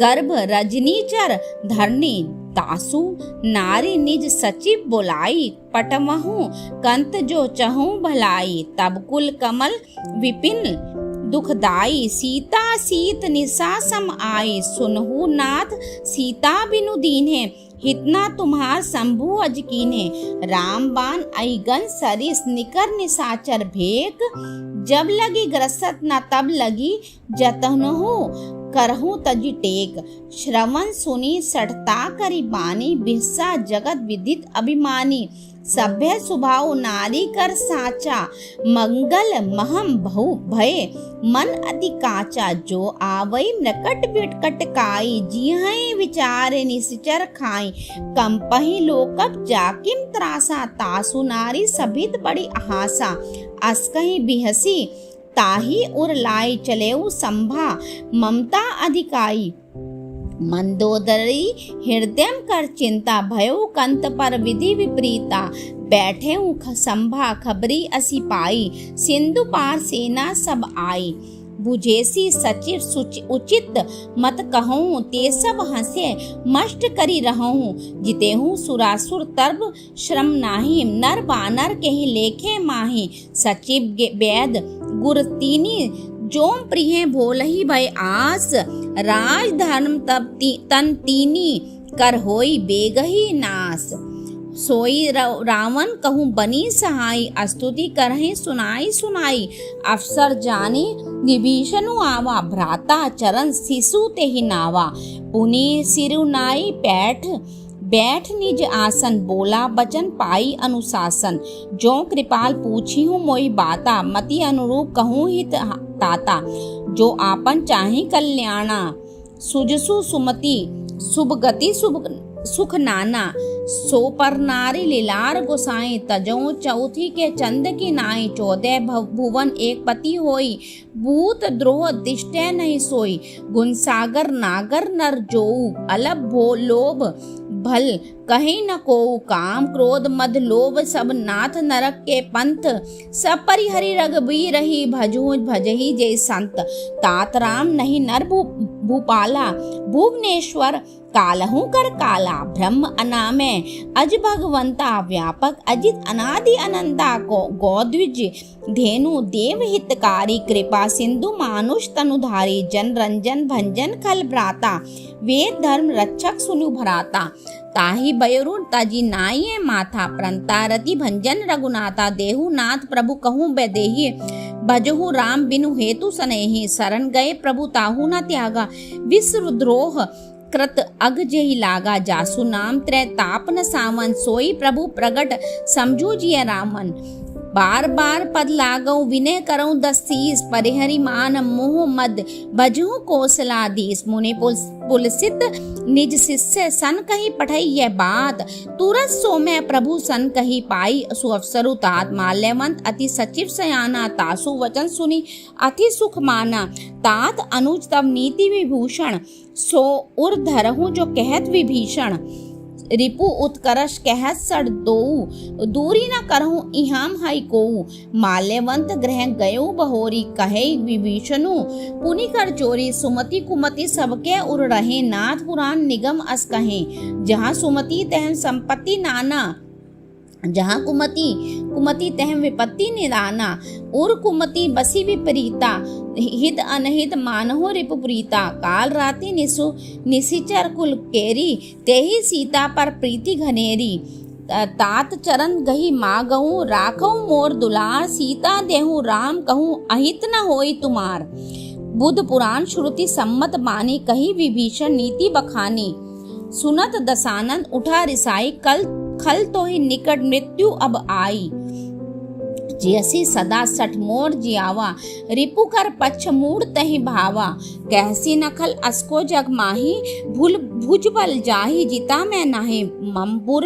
गर्भ रजनीचर धरनी। तासु नारी निज सचिव बोलाई, पटमहु कंत जो चहु भलाई। तब कुल कमल विपिन दुखदाई, सीता सीत निशा सम आई। सुनहु नाथ सीता बिनु दीन्हे, हितना तुम्हार शंभु अज कीन्हे। रामबान अइगन सरिस, निकर निसाचर भेक। जब लगी ग्रसत न तब लगी जतनहु, करहूँ तजी टेक, श्रवण सुनी सठता करी बानी, बिस्सा जगत विदित अभिमानी, सभ्य स्वभाव नारी कर साचा, मंगल महम बहु भय मन अति काचा, जो आवई मृकट विकट काई, जिहै विचार निश्चर खाई, कंपहि लोकप जाकिम त्रासा, तासु नारी सभित बड़ी हासा, अस्कहि बिहसी ताही उर लाई, चलेऊ संभा ममता अधिकाई, मंदोदरी हृदय कर चिंता, भयो कंत पर विधि विपरीता, बैठे संभा खबरी असी पाई, सिंधु पार सेना सब आई, बुझेसी सचिव उचित मत कहूँ, ते सब हंसे मष्ट करी रहूँ, जितेहूँ सुरासुर तर्ब श्रम नाही, नर बानर केहि लेखे माही, सचिव वैद गुर तीनी, जोम प्रिय भोलही भय आस, राज धर्म तब तन तीनी, कर होई बेगही नास, सोई रावण कहूँ बनी सहाई, स्तुति करहि सुनाई सुनाई, अफसर जाने विभीषणु आवा, भ्राता चरण शिशु तेहि नावा, पुनि सिरुनाई बैठ निज आसन, बोला बचन पाई अनुशासन, जो कृपाल पूछी हूँ मोई बाता, मति अनुरूप कहूँ हित ताता, जो आपन चाहि कल्याणा, सुजसु सुमति शुभ गति सुख नाना, सो पर नारी लीलार गोसाई, तजो चौथी के चंद की नाई, 14 भुवन एक पति होई, भूत द्रोह दिष्टय नहीं सोई, गुण सागर नागर नर जोऊ, अलभ भो लोभ भल कहीं न को, काम क्रोध मद लोभ सब नाथ नरक के पंथ, सब परिहरि रघुबीर रही, भजू भजही जय संत, तात राम नहीं नर भूपाला, भुवनेश्वर कालहू कर काला, ब्रह्म अनामय अज भगवंता, व्यापक अजित अनादि अनंता, को गौद्विज धेनु देव हितकारी, कृपा सिंधु मानुष तनुधारी, जन रंजन भंजन खल भ्राता, वेद धर्म रक्षक सुनु भराता, ताहि बयरुण ताजी नाये माथा, प्रंतारति भंजन रघुनाथा, देहु नाथ प्रभु कहूँ बेदेही, भजहु राम बिनु हेतु सनेही, शरण गए प्रभु ताहु न त्यागा, विश्व द्रोह कृत अग जेहि लागा, जासु नाम त्रय ताप न सावन, सोई प्रभु प्रगट समझू जिय रामन, बार बार पद लागऊ विनय करऊँ 10 शीस, परिहरि मान मोह मद भजहु कौशलाधीश, मुनि पुलसित निज शिष्य सन कही पठई यह बात, तुरंत सो मैं प्रभु सन कही पाई, सुअफसरु तात माल्यवंत अति सचिव सयाना, तासु वचन सुनी अति सुख माना, तात अनुज तब नीति विभूषण, सो उर धरहु जो कहत विभीषण, रिपु उत्कर्ष कहत सड़ दोऊ, दूरी न करहूँ इहाम हई कोऊ, माल्यवंत ग्रह गयो बहोरी, कहे विभीषणु पुनि कर चोरी, सुमति कुमति सबके उर रहे, नाथ पुराण निगम अस कहे, जहाँ सुमति तह संपत्ति नाना, जहाँ कुमति तह विपत्ति निदाना, उर कुमति बसी विपरीता, हित अनहित मानहो रिपुप्रीता, काल राति निशिचर कुल केरी, तेहि सीता पर प्रीति घनेरी, तात चरण गही मागहूँ, राखहूँ मोर दुलार, सीता देहूँ राम कहूँ अहित न होई तुम्हार, बुद्ध पुराण श्रुति सम्मत बानी, कही विभीषण नीति बखानी, सुनत दशानंद उठा रिसाई, खल तो ही निकट मृत्यु अब आई, जैसी सदा सठ मोर जियावा, रिपु कर पक्ष मूड तहि भावा, कहसी नखल अस्को जग माही, भुजबल जाही जिता मैं नाहे, ममपुर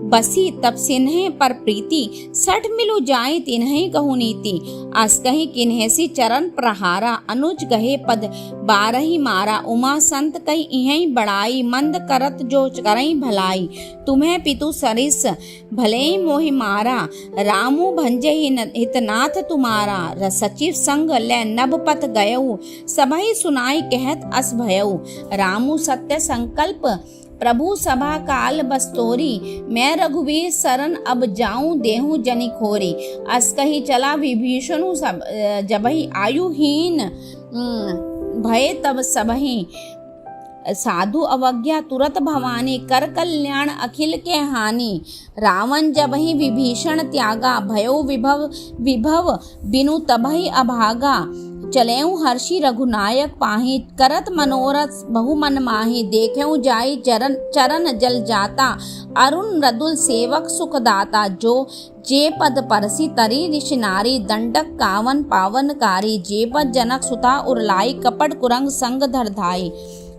बसी तब सिन्हे पर प्रीति, सठ मिलु जाई तिन्हि कहु नीति, अस कहि किन्हेसी चरण प्रहारा, अनुज गहे पद 12 मारा, उमा संत कही इहि बड़ाई, मंद करत जो करई भलाई, तुम्हें पितु सरिस भले मोहि मारा, रामु भंजे हितनाथ तुम्हारा, सचिव संग ले नभ पथ गयऊ, सबहि सुनाई कहत अस भयऊ, रामु सत्य संकल्प प्रभु सभा काल बस्तोरी, मैं रघुवीर शरण अब जाऊं देहूं जनि खोरी, अस कही चला विभीषणु सब जबहि आयुहीन, भय तब सबहि साधु अवज्ञा तुरत भवानी, कर कल्याण अखिल के हानि, रावण जबहि विभीषण त्यागा, भयो विभव बिनु तबहि अभागा, चलेऊ हर्षि रघुनायक पाहि, करत मनोरथ बहु मन माहि। देखेऊ जाई चरण जल जाता, अरुण मृदुल सेवक सुखदाता। जो जे पद परसी तरी ऋषि नारी, दंडक कावन पावनकारी। जे पद जनक सुता उरलाई, कपट कुरंग संग धर धाई।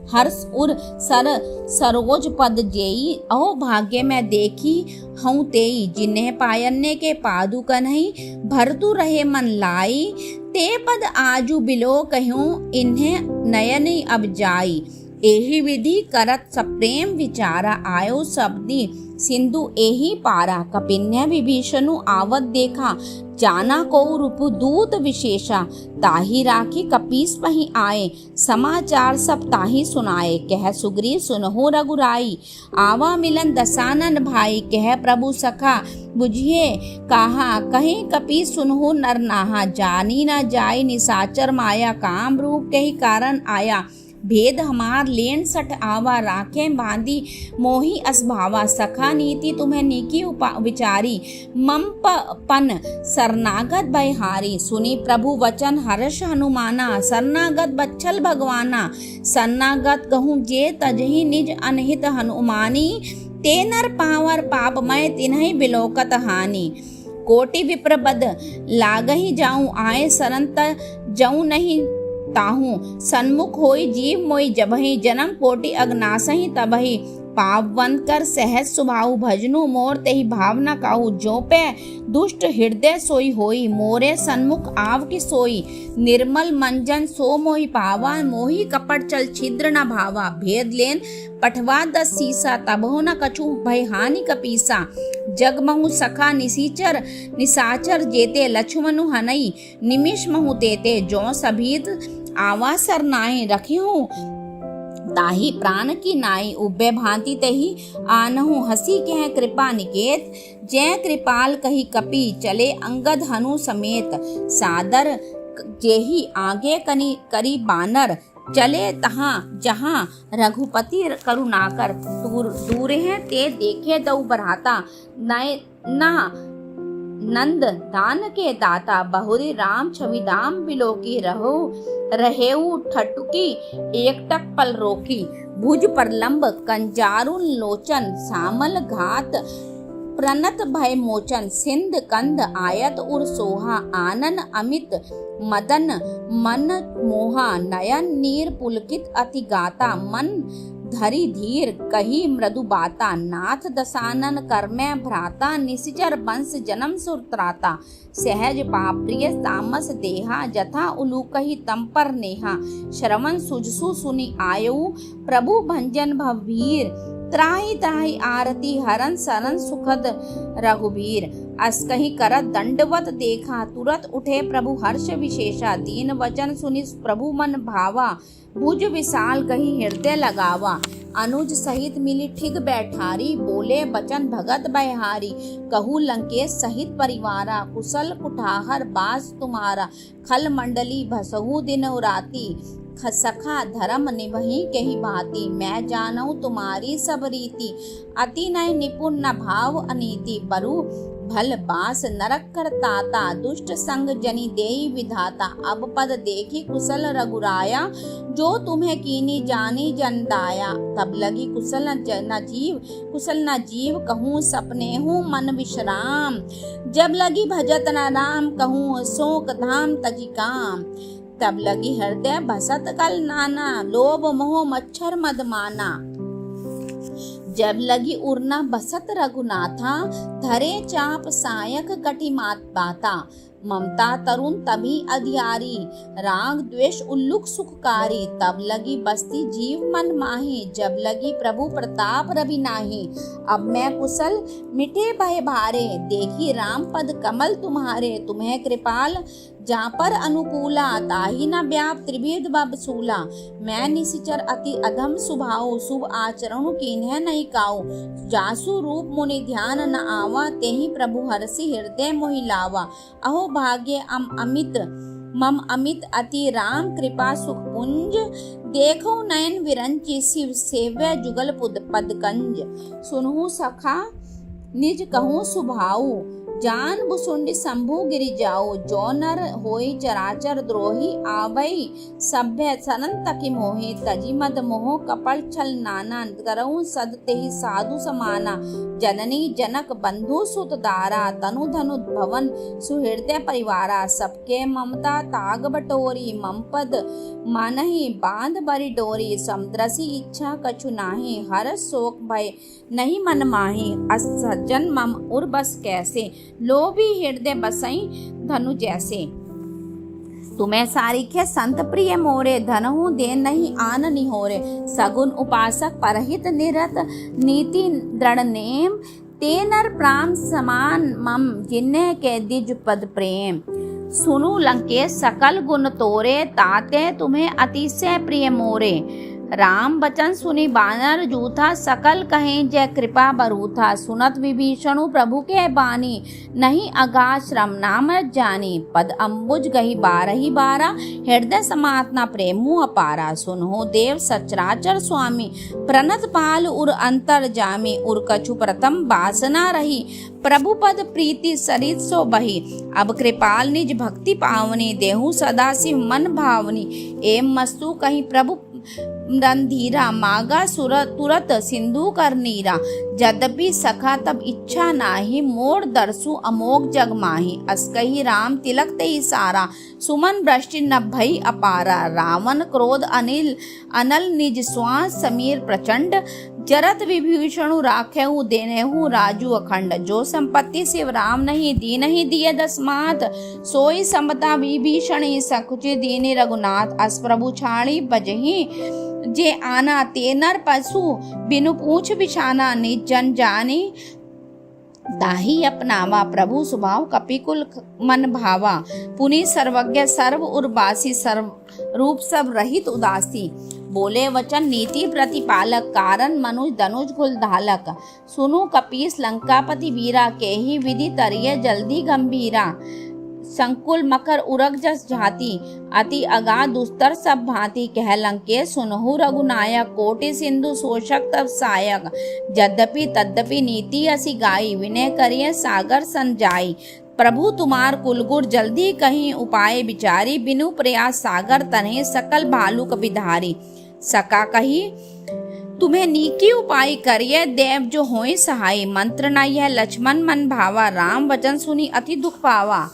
हर्ष उर सरोज पद जेई, अहो भाग्य में देखी हूँ तेई। जिन्हें पायन्ने के पादु कन्हई, भरतु रहे मन लाई। ते पद आजू बिलो कहूँ, इन्हें नयन अब जाई। एही विधि करत सप्रेम विचारा, आयो शब्दी सिंधु एही पारा। कपिन्य विभीषणु आवत देखा, जाना को रूप दूत विशेषा। ताही राखी कपीस पही आए, समाचार सब ताही सुनाए। कह सुग्रीव सुनहु रघुराई, आवा मिलन दसानन भाई। कह प्रभु सखा बुझिए कहा, कहीं कपीस सुनहु नर नाहा। जानी न जाय निसाचर माया, काम रूप कही कारण आया। भेद हमार लेन सट आवा, राखें बांधी मोही असभावा। सखा नीति तुम्हें नीकी विचारी, मम पन शरणागत भयहारी। सुनी प्रभु वचन हर्ष हनुमाना, शरणागत बच्छल भगवाना। शरणागत कहूँ जे तजहि निज अनहित हनुमानी। ते नर पावर पापमय तिन्हि बिलोकत हानि। कोटि विप्र बद लागहि जाऊं, आए शरण जऊं नहीं ताहू। सन्मुख होई जीव मोई जबहि, जन्म कोटि अग्नासहि तबहि। पापवंत कर सहज सुभाऊ, भजनु मोर तेहि भावना काहू। जो पे दुष्ट हृदय सोई होई, मोरे सन्मुख आव की सोई। निर्मल मंजन सो मोहि पावा, मोहि कपट चल छिद्र न भावा। भेद लेन पठवा 10 सीसा, तबहो न कछु भय हानि कपीसा। जगमहु सखा निसाचर जेते, लक्ष्मणु हनई निमिष महु तेते। जो सभीत आवा सरनाए, रखिहूँ ताही प्राण की नाई। उब्बे भांति तही आनहु, हसी कह कृपा निकेत। जय कृपाल कही कपि, चले अंगद हनु समेत। सादर जेहि आगे करी बानर, चले तहाँ जहाँ रघुपति करुणाकर। दूर है ते देखे दऊ बराता, ना नंद दान के दाता। बहुरी राम छवि दाम बिलोकी, रहेऊ ठटुकी एकटक पल रोकी। भुज पर लंब कंजारुन लोचन, सामल घात प्रणत भय मोचन। सिंध कंद आयत उर सोहा, आनन अमित मदन मन मोहा। नयन नीर पुलकित अति गाता, मन धरि धीर कही मृदु बाता। नाथ दसानन कर्मै भ्राता, निशिचर वंश जन्म सुरत्राता। सहज पाप्रिय तामस देहा, जथा उलू कही तम पर नेहा। श्रवण सुजसु सुनि आयु, प्रभु भंजन भवभीर। त्राहि त्राहि आरती हरन सरन सुखद रघुबीर। अस कहीं करत दंडवत देखा, तुरत उठे प्रभु हर्ष विशेषा। दीन वचन सुनि प्रभु मन भावा, भुज विशाल कहीं हृदय लगावा। अनुज सहित मिली ठिग बैठारी, बोले बचन भगत बयहारी। कहू लंकेश सहित परिवारा, कुशल कुठाहर बास तुम्हारा। खल मंडली भसहु दिन राती, सखा धर्म निभहि कही भांति। मैं जानऊ तुम्हारी सब रीति, अति नय निपुण न भाव अनीति। बरु भल बास नरक करताता, दुष्ट संग जनि देई विधाता। अब पद देखी कुशल रघुराया, जो तुम्हें कीनी जानी जन दाया। तब लगी कुशल न जीव, कहूँ सपने हूँ मन विश्राम। जब लगी भजत न राम, कहूँ शोक धाम तजी काम। तब लगी हृदय भसत कल नाना, लोभ मोह मच्छर मद माना। जब लगी उड़ना बसत रघुनाथा, धरे चाप सायक कटि मात बाता। ममता तरुण तभी अधियारी, राग द्वेष उल्लुक सुखकारी। तब लगी बस्ती जीव मन माही, जब लगी प्रभु प्रताप रवि नाही। अब मैं कुशल मिटे भय भारे, देखी राम पद कमल तुम्हारे। तुम्हें कृपाल जहाँ पर अनुकूला, ताही न व्याप त्रिविध बसूला। मैं निशिचर अति अधम सुभाऊ, शुभ आचरण कीन्ह नहीं काऊ। जासु रूप मुनि ध्यान न आवा, तेहि प्रभु हरसि हृदय मोहि लावा। अहो भाग्य मम अमित अति राम कृपा सुख पुंज। देखो नयन विरंचि, शिव सेव्य जुगल पद कंज। सुनहु सखा निज कहूँ सुभाऊ, जान भुसुंड शंभु गिरि जाओ, जो नर होई चराचर द्रोही, आवई सभ्य सनंत की मोहे, तजी मद मोह कपल छल नाना, करऊं सद तेहि साधु समाना, जननी जनक बंधु सुत दारा, तनु धनु भवन सुहृदय परिवारा, सबके ममता ताग बटोरी, ममपद मानहि बांध बरी डोरी, समुद्रसी इच्छा कछु नाही, हर शोक भय नहीं मन माही, असज्जन मम उर बस कैसे, लोभी हृदय बसई धनु जैसे। तुम्हें सारिख्य संत प्रिय मोरे, धनहु दे नहीं आन निहोरे, सगुन उपासक परहित निरत, नीति दृढ़ नेम, ते नर प्राम समान मम, जिन्हें के दिज पद प्रेम। सुनु लंकेश सकल गुण तोरे, ताते तुम्हें अतिशय प्रिय मोरे, राम बचन सुनि बानर जूथा, सकल कहें जय कृपा बरूथा, सुनत विभीषणु प्रभु के बानी, नहीं अगा श्रम नाम जानी, पद अम्बुज गही बारही बारा, हृदय समातना प्रेमु अपारा, सुनहो देव सचराचर स्वामी, प्रणत पाल उर अंतर जामी, उर कछु प्रथम वासना रही, प्रभु पद प्रीति सरित सो बही, अब कृपाल निज भक्ति पावनी, देहु सदा शिव मन भावनी, एम मस्तु कहीं प्रभु रंधीरा, मागा सुरत तुरत सिंधु कर नीरा, यद्यपि सखा तब इच्छा नाही, मोर दरसु अमोघ जग माही, अस्कही राम तिलक तेहि सारा, सुमन वृष्टि न भई अपारा, रावण क्रोध अनिल अनल निज श्वास समीर प्रचंड, जरत विभीषणु राखेहु देनेहु राजू अखंड, जो संपत्ति शिव राम नहीं दी नहीं दिए दसमात, सोई समता विभीषण सकुचि दीने रघुनाथ, अस प्रभु छाड़ी बजही जे आना, ते नर पशु बिनु पूछ बिछाना, निज जन जानी दाही अपनावा, प्रभु स्वभाव कपिकुल मन भावा, पुनि सर्वज्ञ सर्व उर्वासी, सर्व रूप सब रहित उदासी, बोले वचन नीति प्रतिपालक, कारण मनुज धनुज कुल धालक, सुनु कपीस लंकापति वीरा, केहि विधि तरिय जल्दी गंभीरा, संकुल मकर उरग जस झाती, अति अगा दुस्तर सब भांति, कह लंकेश सुनहु रघुनायक, कोटि सिंधु शोषक तब सायक, यद्यपि तद्यपि नीति असी गाई, विनय करिए सागर संजाई, प्रभु तुम्हार कुलगुर जल्दी कहीं उपाय विचारी, बिनु प्रयास सागर तने सकल भालुक विधारी, सका कही तुम्हें नीकी उपाय करिए, देव जो होए सहाय, मंत्र न यह लक्ष्मण मन भावा, राम वचन सुनी अति दुख पावा,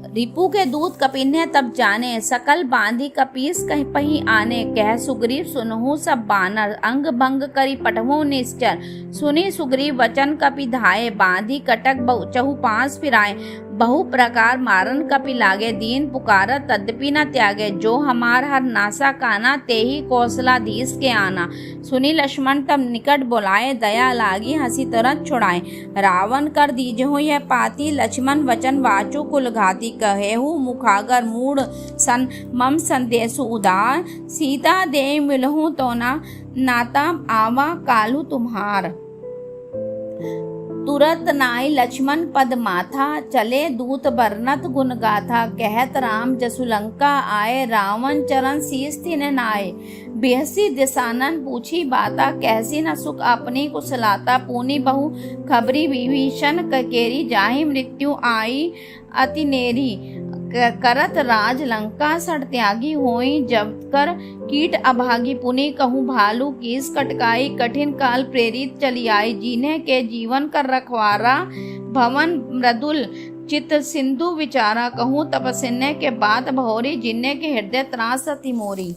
रिपु के दूत कपिन्हे तब जाने, सकल बांधी कपीस कहीं पही आने, कह सुग्रीव सुनहु सब बानर, अंग भंग करी पटहो निश्चर, सुनी सुग्रीव वचन कपि धाये, बांधी कटक चहु पांस फिराए, बहु प्रकार मारन कपि लागे, दीन पुकारत तद्यपि न त्यागे, जो हमार हर नासा काना, ते ही कौशलाधीश के आना, सुनी लक्ष्मण तब निकट बुलाए, दया लागी हंसी तुरंत छुड़ाए, रावण कर दीजहु यह पाती, लक्ष्मण वचन वाचु कुल घाती, कहेहु मुखागर मूढ़ सन मम संदेशु उदार, सीता दे मिलहु तो नाता आवा कालू तुम्हार, तुरत नाई लक्ष्मण पद माथा, चले दूत बरनत गुण गाथा, कहत राम जसुलंका आए, रावण चरण शीस तिन नाए, बेहसी दिशानन पूछी बाता, कैसी न सुख अपनी कुशलाता, पूनी बहु खबरी विभीषण ककेरी, जाहि मृत्यु आई अति नेरी, करत राज लंका सड़ त्यागी, होई जब कर कीट अभागी, पुनि कहूँ भालू कीस कटकाई, कठिन काल प्रेरित चली आई, जिन्हें के जीवन कर रखवारा, भवन मृदुल चित सिंधु विचारा, कहूँ तपस्या के बात भौरी, जिन्हें के हृदय त्रास अति मोरी,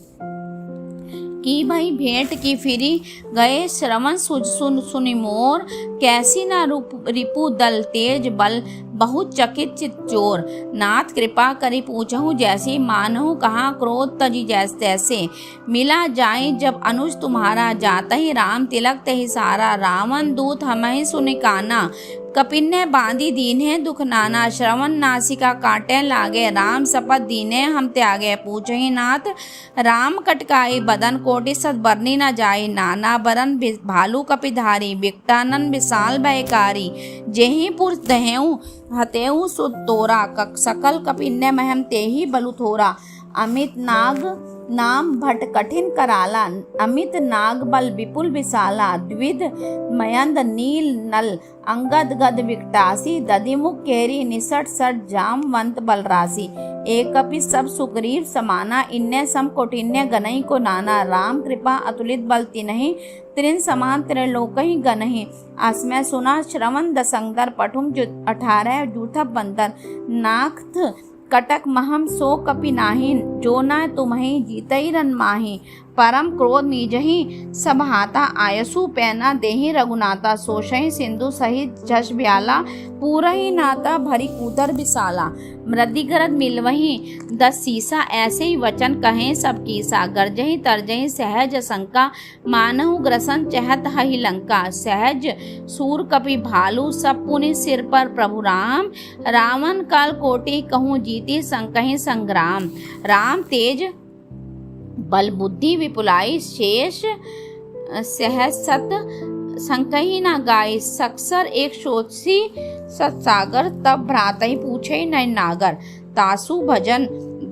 की भई भेंट की फिरी, गए श्रवण सुनि मोर, कैसी ना रिपु दल तेज बल, बहुत चकित चित चोर, नाथ कृपा करी पूछहु जैसी, मानहु कहाँ क्रोध तजी तैसे, मिला जाए जब अनुज तुम्हारा, जाता ही राम तिलक तही सारा, रावण दूत हमें सुनि काना, कपिन्ने बांधी दीन्हे दुख नाना, श्रवण नासिका काटे लागे, राम शपथ दीने हम त्यागे, पूछहि नाथ राम कटकाई, बदन कोटि सद बरनी न जाई, नाना बरन भालू कपिधारी, बिकटानन विशाल भयकारी, जेहि पुरुष दहेऊ हतेऊ सुत तोरा, सकल कपिन्ने महम तेहि बलु थोरा, अमित नाग नाम भट कठिन कराला, अमित नाग बल विपुल विशाला, द्विध मयंद नील नल, अंगद गद विकटासी, दधिमुख केरी निसट सट जामवंत बल राशि, एक कपि सब सुग्रीव समाना, इन्ने सम कोटिन्य गनई को नाना, राम कृपा अतुलित बल तिन्हि, त्रिन समान त्रिलोकहि गनहि, अस्मै सुना श्रवण दसंगर, पठुम 18 जूथब बंदर, नाथ कटक महम सो कपि नाहि, जो न तुम्हि जीतई रन माहि, परम क्रोध नीजहि सब हाथा, आयसु पैना देहि रघुनाथा, सोषहि सिंधु सहित जस ब्याला, पूरहि नाता भरी कूदर विशाला, मृदिगरद मिलवहि 10 सीसा, ऐसे ही वचन कहें सब कीसा, गरजहि तरजहि सहज शंका, मानहु ग्रसन चहत हहि लंका, सहज सूर कपि भालू, सब पुनि सिर पर प्रभु राम, रावण काल कोटि कहूँ जीती संकहि संग्राम, राम तेज बल बुद्धि विपुलाई, शेष सहज सत संकहि न गाय, सक्सर एक सोची सत्सागर, तब भ्रातहि पूछे नैन नागर, तासु भजन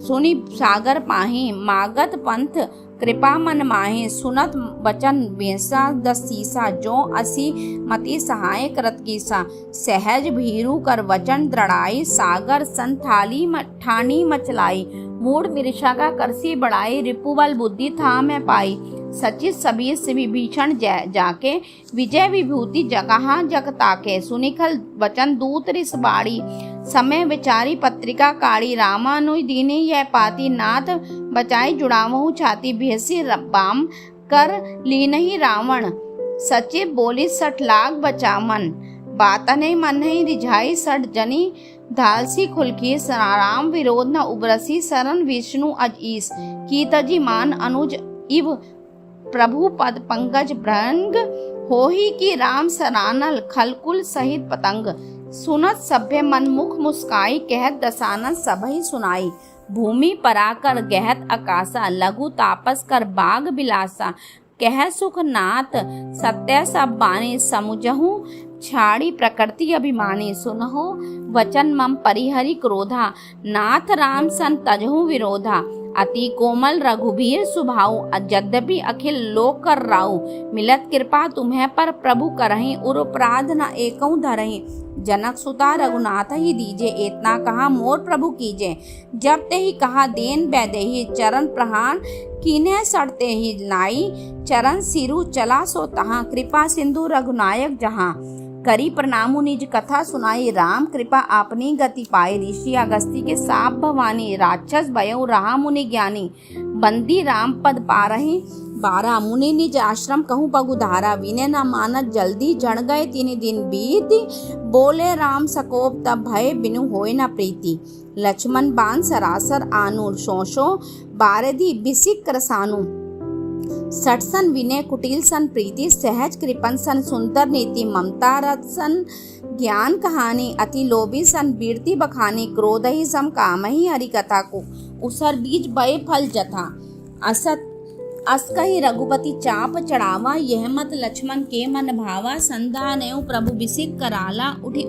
सुनि सागर पाहि, मागत पंथ कृपा मन माहि, सुनत बचन बेसा 10 सीसा, जो असी मति सहाय करत कीसा, सहज भीरु कर वचन दृढ़ाई, सागर सन ठानी मचलाई, मूड मिर्षा का करसी बढ़ाई, रिपुबल बुद्धि था मैं पाई, सचित सबीर से विभीषण जाके, विजय विभूति जगहा जग ताके, सुनिखल वचन दूत रिस बाड़ी, समय विचारी पत्रिका काड़ी, रामानुज दीनी यह पाती, नाथ बचाई जुड़ावहु छाती, भेसी बाम कर लीनहि रावण, सचिव बोली 60 लाख बचावन, बातने मन ही रिझाई 60 जनी, धालसी खुलकी राम विरोध न उबरसी, शरण विष्णु अजीस, की तजी मान अनुज इव, प्रभु पद पंकज भृंग, होही की राम सरानल, खलकुल सहित पतंग, सुनत सभ्य मनमुख मुस्काई, कहत दसानन सबहि सुनाई, भूमि पराकर गहत आकाशा, लघु तापस कर बाग बिलासा, कह सुख नाथ सत्य सब बानी, समुझहु छाड़ी प्रकृति अभिमानी, सुनहो वचन मम परिहरि क्रोधा, नाथ राम सन तजहु विरोधा, अति कोमल रघुबीर सुभाऊ, यद्यपि अखिल लोक कर राऊ, मिलत कृपा तुम्हें पर प्रभु करहि, उर अपराध न एकऊ धरहि, जनक सुता रघुनाथ ही दीजे, इतना कहा मोर प्रभु कीजे, जब ते ही कहा देन बैदेही, चरण प्रहार कीने सड़ते ही लाई, चरण सिरु चला सो तहाँ, कृपा सिंधु रघुनायक जहाँ, करी प्रणामु निज कथा सुनाई, राम कृपा आपनी गति पाई, ऋषि अगस्ती के साप भवानी, राक्षस भयउ रहा मुनि ज्ञानी, बंदी राम पद पारहि 12, मुनि निज आश्रम कहूँ पगुधारा, विनय न मानत जल्दी, जड़ गए 3 दिन बीती, बोले राम सकोप तब भय बिनु होय न प्रीति, लक्ष्मण बाण सरासर आनु, शोषो बारदी बिसिक क्रसानु, 60 सन विनय कुटिल सन प्रीति, सहज कृपन सन सुंदर नीति, ममता रथ सन ज्ञान कहानी, अति लोभी सन बीरती बखानी, क्रोध ही सम काम ही हरि कथा को, उसर बीज बय फल जथा, असत अस्कहि रघुपति चाप चढ़ावा, यह मत लक्ष्मण के मन भावा, संधा नेउ प्रभु बिसिक कराला, उठी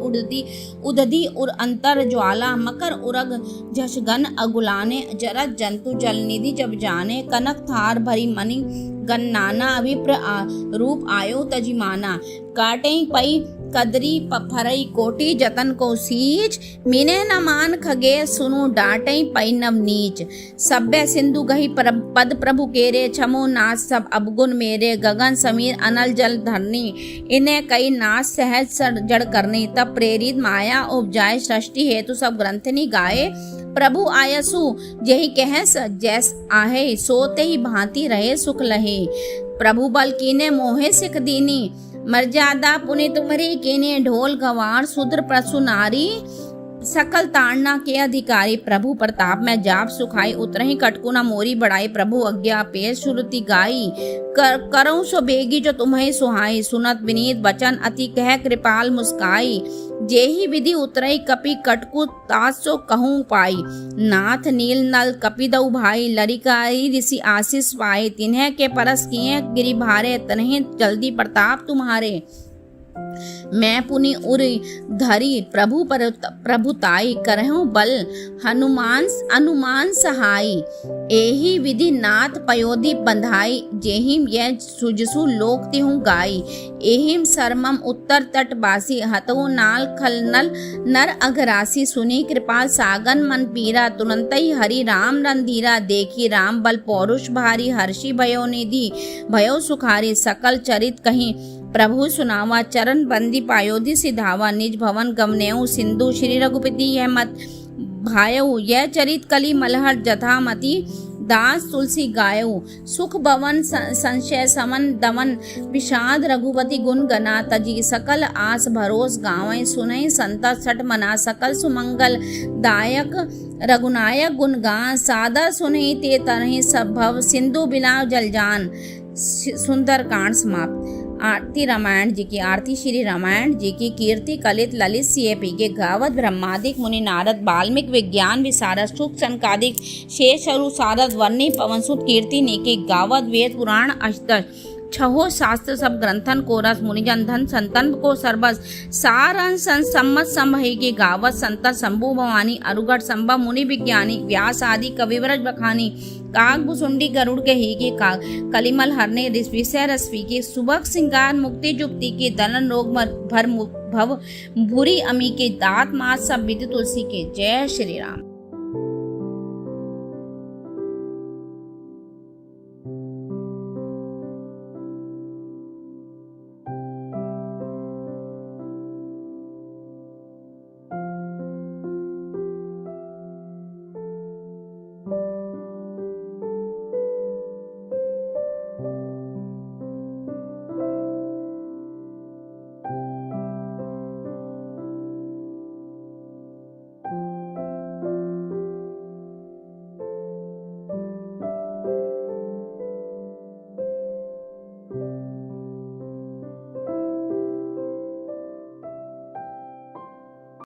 उदधी उर अंतर ज्वाला, मकर उरग झषगन अगुलाने, जरत जंतु जलनिधि जब जाने, कनक थार भरी मणि गन नाना, अभिप्र रूप आयो तजिमाना, काटे पई कदरी फरई कोटि, जतन को सींच, मिने न मान खगे सुनु, डांटे पई नव नीच, सभ्य सिंधु गही पद प्रभु केरे, छमो नाच सब अवगुण मेरे, गगन समीर अनल जल धरनी, इन्हें कई नाच सहज सर जड़ करनी, तब प्रेरित माया उपजाए, सृष्टि हेतु सब ग्रंथनी गाए, प्रभु आयसु यही कह जैस आहे, सोते ही भांति रहे सुख लहे, प्रभु बल कीने मोहे सिख दीनी, मर्यादा पुनि तुम्हारी कीने, ढोल गवार शूद्र प्रसु नारी, सकल ताड़ना के अधिकारी, प्रभु प्रताप में जाप सुखाई, उतरहि कटकु न मोरी बढ़ाई, प्रभु आज्ञा पेश श्रुति गाई, करऊं सो बेगी जो तुम्हें सुहाई, सुनत विनीत वचन अति कह कृपाल मुस्काई, जेहि विधि उतरई कपि कटकु तास सो कहूँ पाई, नाथ नील नल कपि दऊ भाई, लरिकाई ऋषि आशीष पाए, तिन्हें के परस किए गिरि भारे, तन्हे जल्दी प्रताप तुम्हारे, मैं पुनि उर धरी प्रभु प्रभुताई करहु बल हनुमान सहाई एहि विधि नाथ पयोधि बंधाई जेहिम यह सुजसु लोक तिहु गाई एहिम सरमम उत्तर तट बासी हतु नाल खलनल नर अघरासी सुनी कृपाल सागन मन पीरा तुरंतई हरि राम रंधीरा देखी राम बल पौरुष भारी हर्षि भयो निधि भयो सुखारी सकल चरित कहीं प्रभु सुनावा चरण बंदी पायोधि सिधावा निज भवन गमनेऊ सिंधु श्री रघुपति यह मत भायऊ यह चरित कली मलहर जथामति दास तुलसी गायऊ सुख भवन संशय समन दमन विषाद रघुपति गुण गना तजी सकल आस भरोस गावें सुनई संता सठ मना सकल सुमंगल दायक रघुनायक गुण गान सादर सुनई ते तरहि सब भव सिंधु बिलाव जलजान। सुंदर कांड समाप्त। आरती रामायण जी की आरती श्री रामायण जी की कीर्ति कलित ललित सीएपी के गावत ब्रह्मादिक मुनि नारद वाल्मीकि विज्ञान विशारद सुख सनकादिक शेष अरु सारद वर्णी पवन सुत कीर्ति नेके गावत वेद पुराण अष्टदश छहो शास्त्र सब ग्रंथन को रस मुनिजन धन संतन को सरबस सारन सम्मत संभई के गावत संत शंभु भवानी अरुगढ़ संभव मुनि विज्ञानी व्यास आदि कविवरज बखानी काग भुसुंडी गरुड़ के ही के काग कलिमल हरने विषय रसवी के सुबक सिंगार मुक्ति जुक्ति के दलन रोग भर भव भूरी अमी के दात मात सब विधि तुलसी के। जय श्री राम।